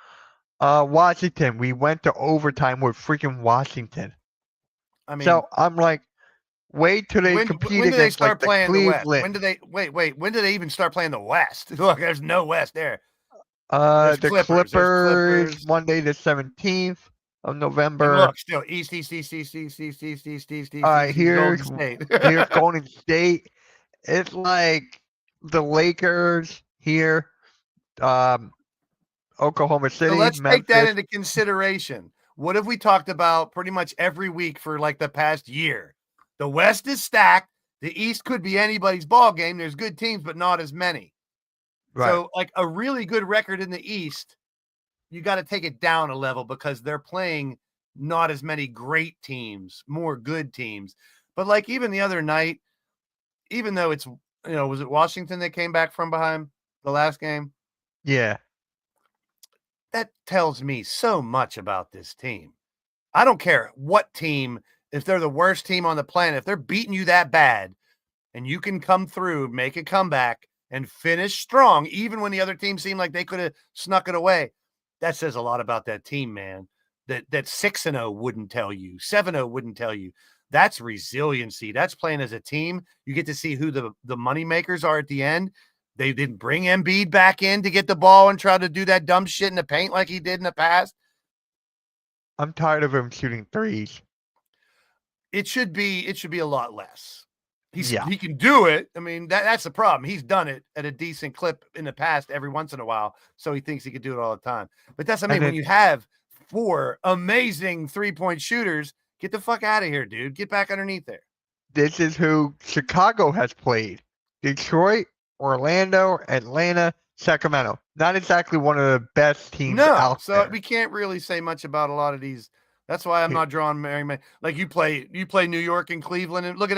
Washington, we went to overtime with freaking Washington. I mean, so I'm like, wait till they compete when do they start playing Cleveland. The West? When do they wait? When do they even start playing the West? Look, there's no West there. The Clippers, Monday the 17th of November. And look, still East. All right, here's Golden State. It's like the Lakers here. Oklahoma City. So let's Memphis. take that into consideration. What have we talked about pretty much every week for the past year? The West is stacked. The East could be anybody's ball game. There's good teams, but not as many. Right. So a really good record in the East, you got to take it down a level because they're playing not as many great teams, more good teams. But even the other night, even though it's, was it Washington that came back from behind the last game? Yeah. That tells me so much about this team. I don't care what team, if they're the worst team on the planet, if they're beating you that bad and you can come through, make a comeback and finish strong, even when the other team seemed like they could have snuck it away, that says a lot about that team, man. That 6-0 wouldn't tell you, 7-0 wouldn't tell you. That's resiliency. That's playing as a team. You get to see who the money makers are at the end. They didn't bring Embiid back in to get the ball and try to do that dumb shit in the paint like he did in the past. I'm tired of him shooting threes. It should be a lot less. He can do it. I mean, that's the problem. He's done it at a decent clip in the past every once in a while, so he thinks he could do it all the time. But that's when you have 4 amazing 3-point shooters, get the fuck out of here, dude. Get back underneath there. This is who Chicago has played. Detroit, Orlando, Atlanta, Sacramento. Not exactly one of the best teams out there. So we can't really say much about a lot of these. That's why I'm not drawing very many. Like you play New York and Cleveland, and look at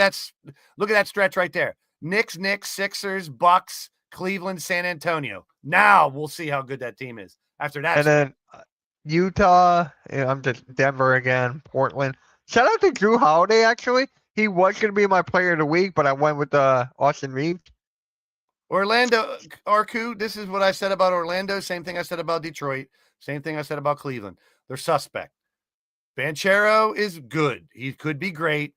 that stretch right there. Knicks, Sixers, Bucks, Cleveland, San Antonio. Now we'll see how good that team is after that. And then Utah, I'm just Denver again, Portland. Shout out to Drew Holiday, actually. He was going to be my player of the week, but I went with Austin Reeves. Orlando, Arku, this is what I said about Orlando. Same thing I said about Detroit. Same thing I said about Cleveland. They're suspect. Banchero is good. He could be great.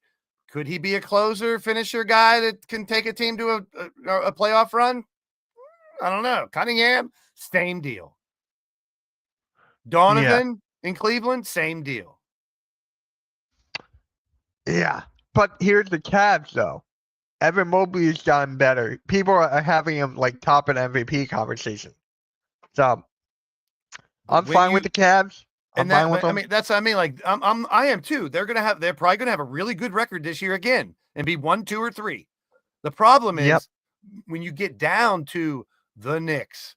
Could he be a closer, finisher guy that can take a team to a playoff run? I don't know. Cunningham, same deal. Donovan in Cleveland, same deal. Yeah. But here's the Cavs, though. Evan Mobley has gotten better. People are having him top in MVP conversation. So I'm fine with the Cavs. And that's what I mean. I am too. They're probably gonna have a really good record this year again and be 1, 2, or 3. The problem is when you get down to the Knicks,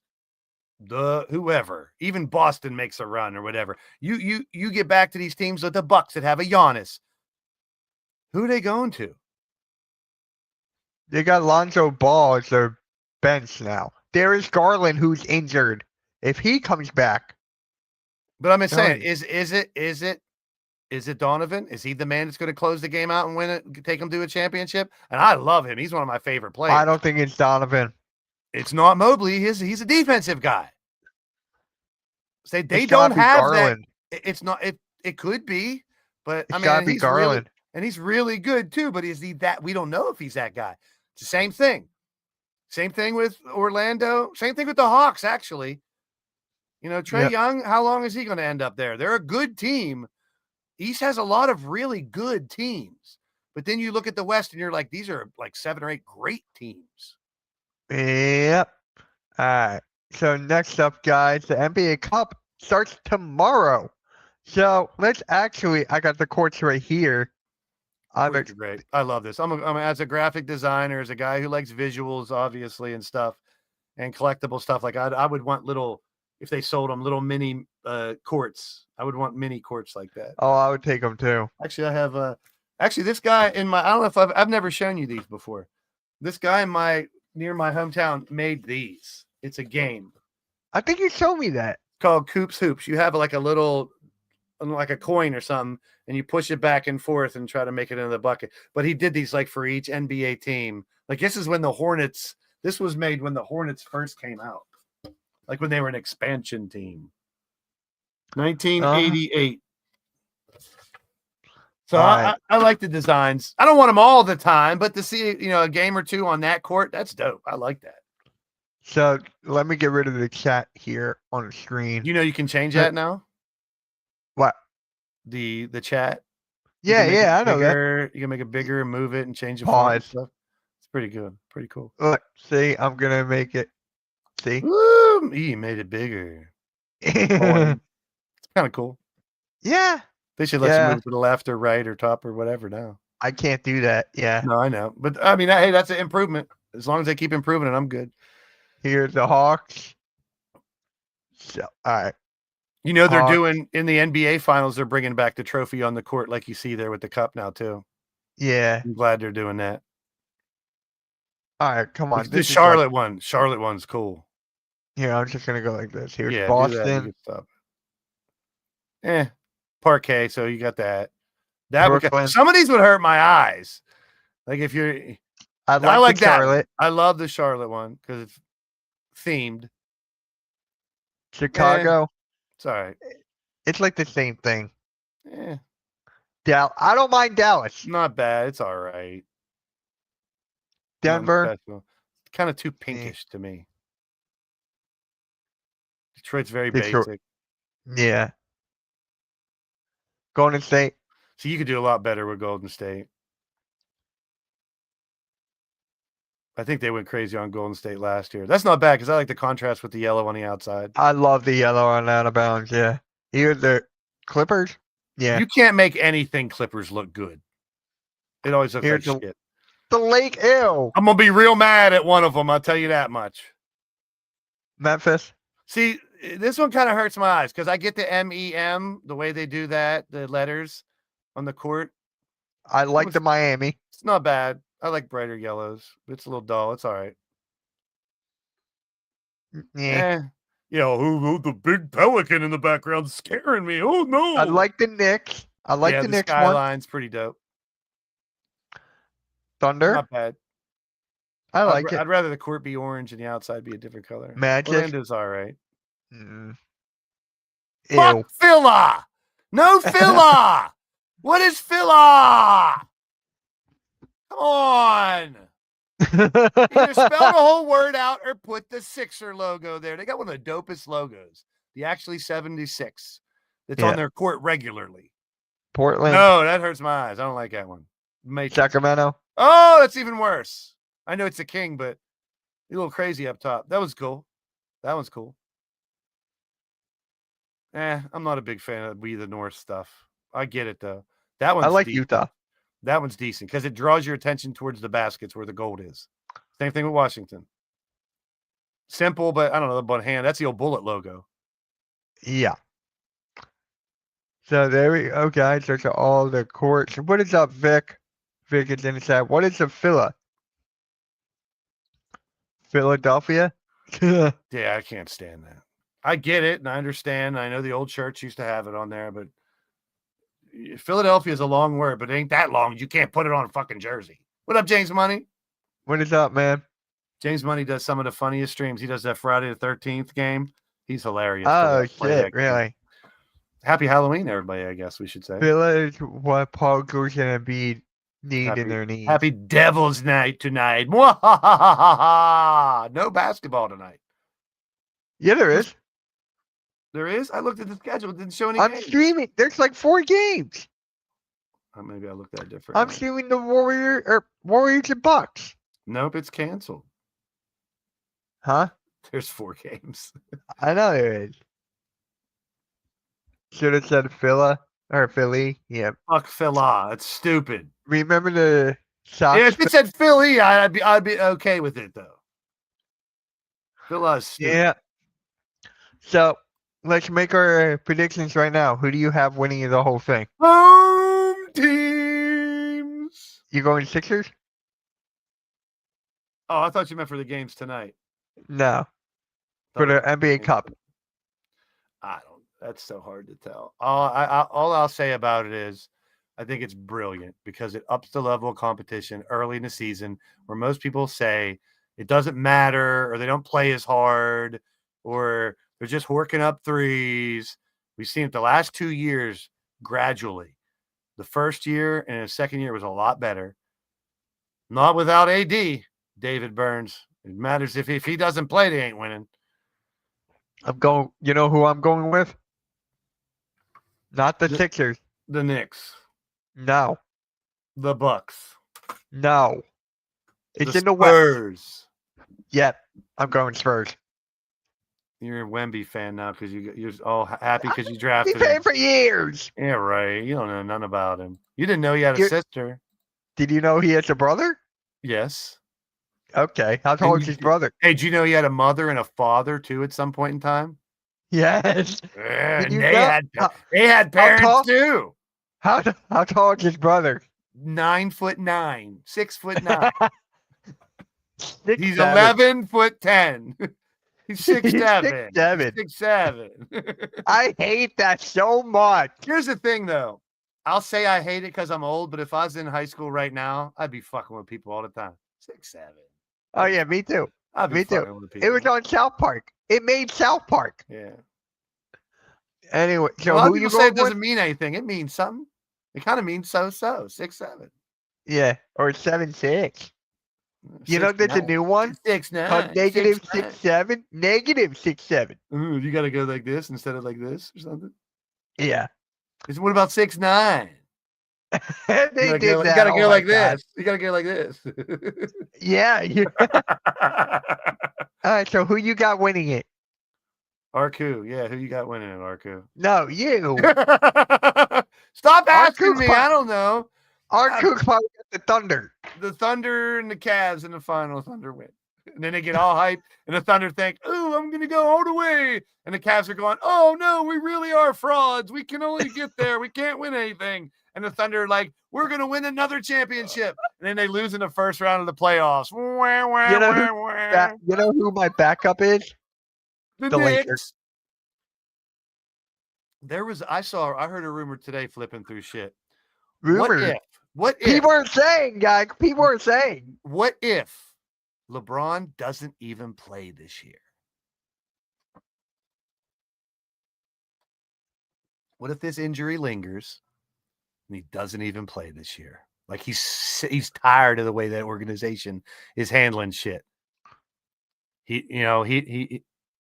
the whoever, even Boston makes a run or whatever. You get back to these teams with the Bucks that have a Giannis. Who are they going to? They got Lonzo Ball as their bench now. Darius Garland, who's injured. If he comes back, But I'm saying, Nice. is it Donovan? Is he the man that's going to close the game out and win it, take them to a championship? And I love him. He's one of my favorite players. I don't think it's Donovan. It's not Mobley. He's a defensive guy. They It's don't gotta be have Garland. that. It's not. It could be, but It's I mean, gotta be he's really, Garland. and he's really good too. But is he that? We don't know if he's that guy. It's the same thing. Same thing with Orlando. Same thing with the Hawks. Actually, Trey Yep. Young. How long is he going to end up there? They're a good team. East has a lot of really good teams, but then you look at the West and you're like, these are like 7 or 8 great teams. Yep. All right. So next up, guys, the NBA Cup starts tomorrow. So I got the courts right here. Courts are great. I love this. I'm as a graphic designer, as a guy who likes visuals, obviously, and stuff, and collectible stuff. Like I would want little, if they sold them, little mini courts. I would want mini courts like that. Oh, I would take them too. Actually, I have this guy in my. I don't know if I've never shown you these before. This guy near my hometown made these. It's a game I think you showed me that. called Coops Hoops. You have like a little, like a coin or something, and you push it back and forth and try to make it into the bucket. But he did these like for each NBA team. Like this is when the Hornets. This was made when the Hornets first came out, like when they were an expansion team. 1988. So Right. I like the designs. I don't want them all the time, but to see a game or two on that court, that's dope. I like that. So let me get rid of the chat here on the screen. You can change that now. What? The chat. You Yeah, can make it I know that. bigger. You can make it bigger and move it and change the font and Pause. stuff. It's pretty good. Pretty cool. Look, see, I'm gonna make it. See? Woo! You made it bigger. It's kind of cool. Yeah, They should let Yeah. you move to the left or right or top or whatever now. I can't do that. Yeah. No, I know. But I mean, hey, that's an improvement. As long as they keep improving it, I'm good. Here's the Hawks. So, all right. They're Hawks. doing in the NBA finals, they're bringing back the trophy on the court like you see there with the cup now too. Yeah. I'm glad they're doing that. All right. Come on. The This is Charlotte one. Charlotte one's cool. here, I'm just gonna go like this. Here's Yeah, do that, Boston. good stuff. Parquet. So you got that. Brooklyn. Some of these would hurt my eyes. Like if you're, I I like the that. Charlotte. I love the Charlotte one because it's themed. Chicago. It's all right. It's like the same thing. Eh, I don't mind Dallas. not bad. It's all right. Nothing Denver. special. It's kind of too pinkish to me. Detroit's very Detroit. basic. Yeah. Golden State. So you could do a lot better with Golden State. I think they went crazy on Golden State last year. That's not bad because I like the contrast with the yellow on the outside. I love the yellow on out of bounds. Yeah. Here the Clippers. Yeah. You can't make anything Clippers look good. It always looks Here's like the- shit. The Lake Ew. I'm gonna be real mad at one of them. I'll tell you that much. Memphis. See, this one kind of hurts my eyes because I get the MEM, the way they do that, the letters on the court. I like was- the Miami. It's not bad. I like brighter yellows. It's a little dull. It's all right. Yeah. Who the big pelican in the background scaring me? Oh no! I like the Knicks. I like the Knicks one. skyline's pretty dope. Thunder. Not bad. I like I'd it. rather the court be orange and the outside be a different color. Magic. Orlando's all right. Mm. Ew. Fuck Phila! No Phila! What is Phila? Come on. Either spell the whole word out or put the Sixer logo there. They got one of the dopest logos. The actually 76. That's Yeah. on their court regularly. Portland. No, that hurts my eyes. I don't like that one. Matrix. Sacramento. Oh, that's even worse. I know it's a king, but a little crazy up top. That was cool. That one's cool. I'm not a big fan of We the North stuff. I get it though. That one's I like decent. Utah. That one's decent because it draws your attention towards the baskets where the gold is. Same thing with Washington. Simple, but I don't know, but hand. That's the old Bullet logo. Yeah. So there we go, guys. Those are all the courts. What is up, Vic? Vickers in the chat. What is a Phila? Philadelphia? Yeah, I can't stand that. I get it, and I understand. I know the old church used to have it on there, but Philadelphia is a long word, but it ain't that long. You can't put it on a fucking jersey. What up, James Money? What is up, man? James Money does some of the funniest streams. He does that Friday the 13th game. He's hilarious. Oh, shit, really? Happy Halloween, everybody, I guess we should say. Phila is what Paul George and Embiid need in their needs. Happy Devil's Night tonight. Mwahahaha. No basketball tonight. Yeah, there is. There is? I looked at the schedule. It didn't show any I'm games. streaming. There's like 4 games. Maybe I looked at it different. I'm streaming the Warriors and Bucks. Nope, it's canceled. Huh? There's 4 games. I know there is. Should have said Phila or Philly. Yeah. Fuck Phila. It's stupid. Remember the Sox? Yeah, if it said Philly, I'd be okay with it though. Phila is stupid. Yeah. So let's make our predictions right now. Who do you have winning the whole thing? Home teams. You going Sixers? Oh, I thought you meant for the games tonight. No. For the NBA Cup. I don't. That's so hard to tell. All I'll say about it is, I think it's brilliant because it ups the level of competition early in the season, where most people say it doesn't matter or they don't play as hard or they're just working up threes. We've seen it the last 2 years gradually. The first year and the second year was a lot better. Not without AD, David Burns. It matters if he doesn't play, they ain't winning. You know who I'm going with? Not the Sixers. The Knicks. No. The Bucks. No. It's in the Spurs. West. Yep. I'm going Spurs. You're a Wemby fan now because you're all happy because you drafted He's playing him. for years. Yeah, right. You don't know nothing about him. You didn't know he had a sister. Did you know he has a brother? Yes. Okay. How tall is his brother? Hey, did you know he had a mother and a father too at some point in time? Yes. Yeah, Did you they know? had parents too. How tall is his brother? 9'9", 6'9". He's 6'7". 11'10". He's 6'7". 6'7". 6'7". I hate that so much. Here's the thing, though. I'll say I hate it because I'm old, but if I was in high school right now, I'd be fucking with people all the time. 6'7". Oh yeah, me too. I'd be Me too. fucking with people. It was on South Park. It made South Park. Yeah. Anyway, so A lot of who you people say it going doesn't with? mean anything. It means something. It kind of means so. 6'7". Yeah, or 7'6". You know that's a new one? 6'9". Called negative 6'9". 6'7". Negative 6'7". Ooh, you got to go like this instead of like this or something. Yeah. What about 6'9"? They did You that. gotta Oh go my like God. this. You gotta go like this. Yeah. All right, so who you got winning it? Arku, yeah, who you got winning it, Arku? No, you. Stop asking me. Arku's I don't know. Arku's probably got the Thunder. The Thunder and the Cavs in the final. Thunder win. And then they get all hyped, and the Thunder think, "Oh, I'm gonna go all the way." And the Cavs are going, "Oh no, we really are frauds. We can only get there. We can't win anything." And the Thunder are like, "We're gonna win another championship." And then they lose in the first round of the playoffs. You know who my backup is? The Lakers. Knicks. I heard a rumor today flipping through shit. Rumor. What if? People are saying, guys. People are saying. What if LeBron doesn't even play this year? What if this injury lingers and he doesn't even play this year? Like he's tired of the way that organization is handling shit. He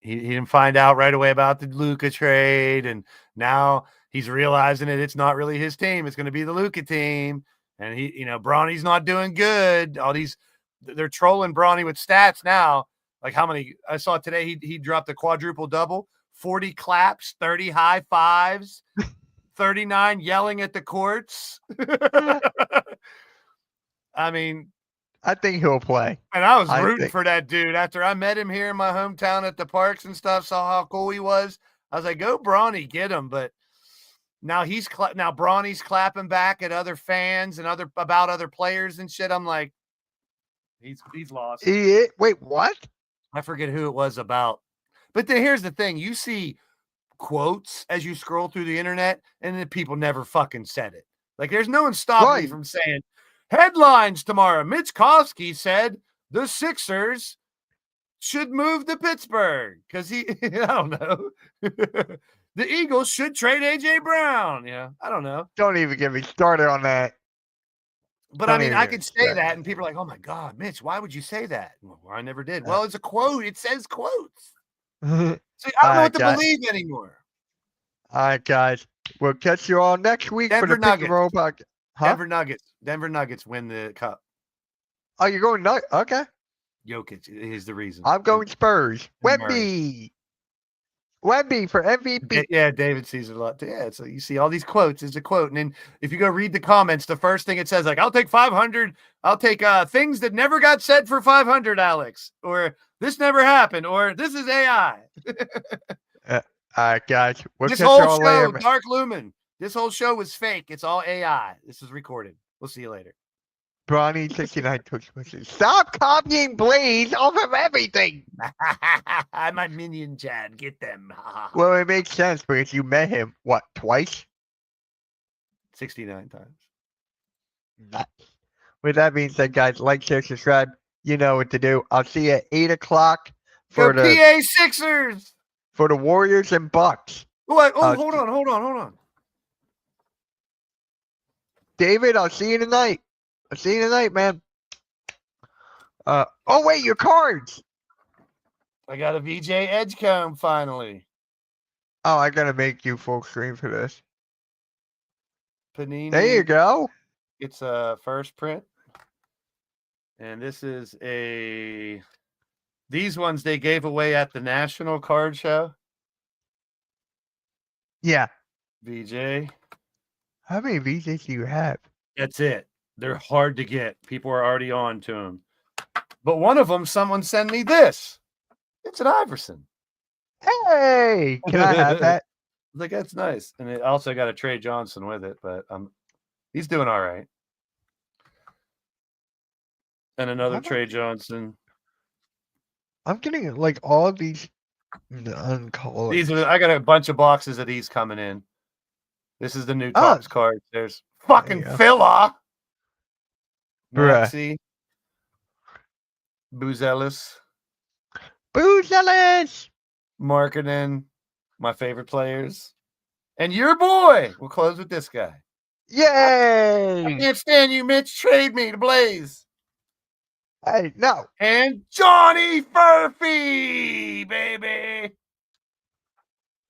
didn't find out right away about the Luka trade, and now he's realizing that it's not really his team. It's going to be the Luka team, and Bronny's not doing good. They're trolling Bronny with stats now. Like how many I saw today, he dropped a quadruple double, 40 claps, 30 high fives, 39 yelling at the courts. I mean, I think he'll play. and I was rooting for that dude after I met him here in my hometown at the parks and stuff, saw how cool he was. I was like, go Bronny, get him. But Now now Bronny's clapping back at other fans and about other players and shit. I'm like, he's lost. Wait, what? I forget who it was about. But then here's the thing: you see quotes as you scroll through the internet, and then people never fucking said it. Like, there's no one stopping me from saying headlines tomorrow. Mitch Kofsky said the Sixers should move to Pittsburgh because I don't know. The Eagles should trade AJ Brown. Yeah, I don't know. Don't even get me started on that. But I mean, I could say that, and people are like, "Oh my God, Mitch, why would you say that?" Well, I never did. Well, it's a quote. It says quotes. See, I don't know what to believe anymore. All right, guys. We'll catch you all next week for the Pick and Roll podcast. Huh? Denver Nuggets win the cup. Oh, you're going Nuggets? Okay. Jokic is the reason. I'm going Spurs. Wemby for MVP. Yeah, David sees it a lot too. Yeah, so you see all these quotes. It's a quote, and then if you go read the comments, the first thing it says, like, "I'll take 500. I'll take things that never got said for 500, Alex," or "This never happened," or "This is AI." All right, guys. This whole show, Dark Lumen. This whole show was fake. It's all AI. This is recorded. We'll see you later. Bronny 69 Twitch message. Stop copying Blaze off of everything. I'm a minion, Chad. Get them. Well, it makes sense because you met him, what, twice? 69 times. Nice. With that being said, guys, like, share, subscribe. You know what to do. I'll see you at 8 o'clock for the PA Sixers. For the Warriors and Bucks. Hold on. David, I'll see you tonight. Man. Oh wait, your cards. I got a VJ Edgecombe finally. Oh, I gotta make you full screen for this. Panini. There you go. It's a first print. And this is these ones they gave away at the National Card Show. Yeah. VJ. How many VJs do you have? That's it. They're hard to get. People are already on to them. But one of them, someone sent me this. It's an Iverson. Hey, can I have that? Like, that's nice. And it also got a Trey Johnson with it, but he's doing all right. And another Trey Johnson. I'm getting like all of these uncolored. I got a bunch of boxes of these coming in. This is the new Topps card. There's fucking Phila. Maxey. Buzelis. Marketing. My favorite players. And your boy. We'll close with this guy. Yay! I can't stand you, Mitch. Trade me to Blaze. Hey, no. And Johnny Furphy, baby.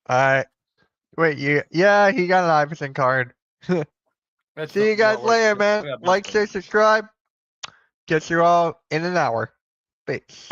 All right. Wait, he got an Iverson card. See you guys later, man. Like, share, subscribe. Get you all in an hour. Peace.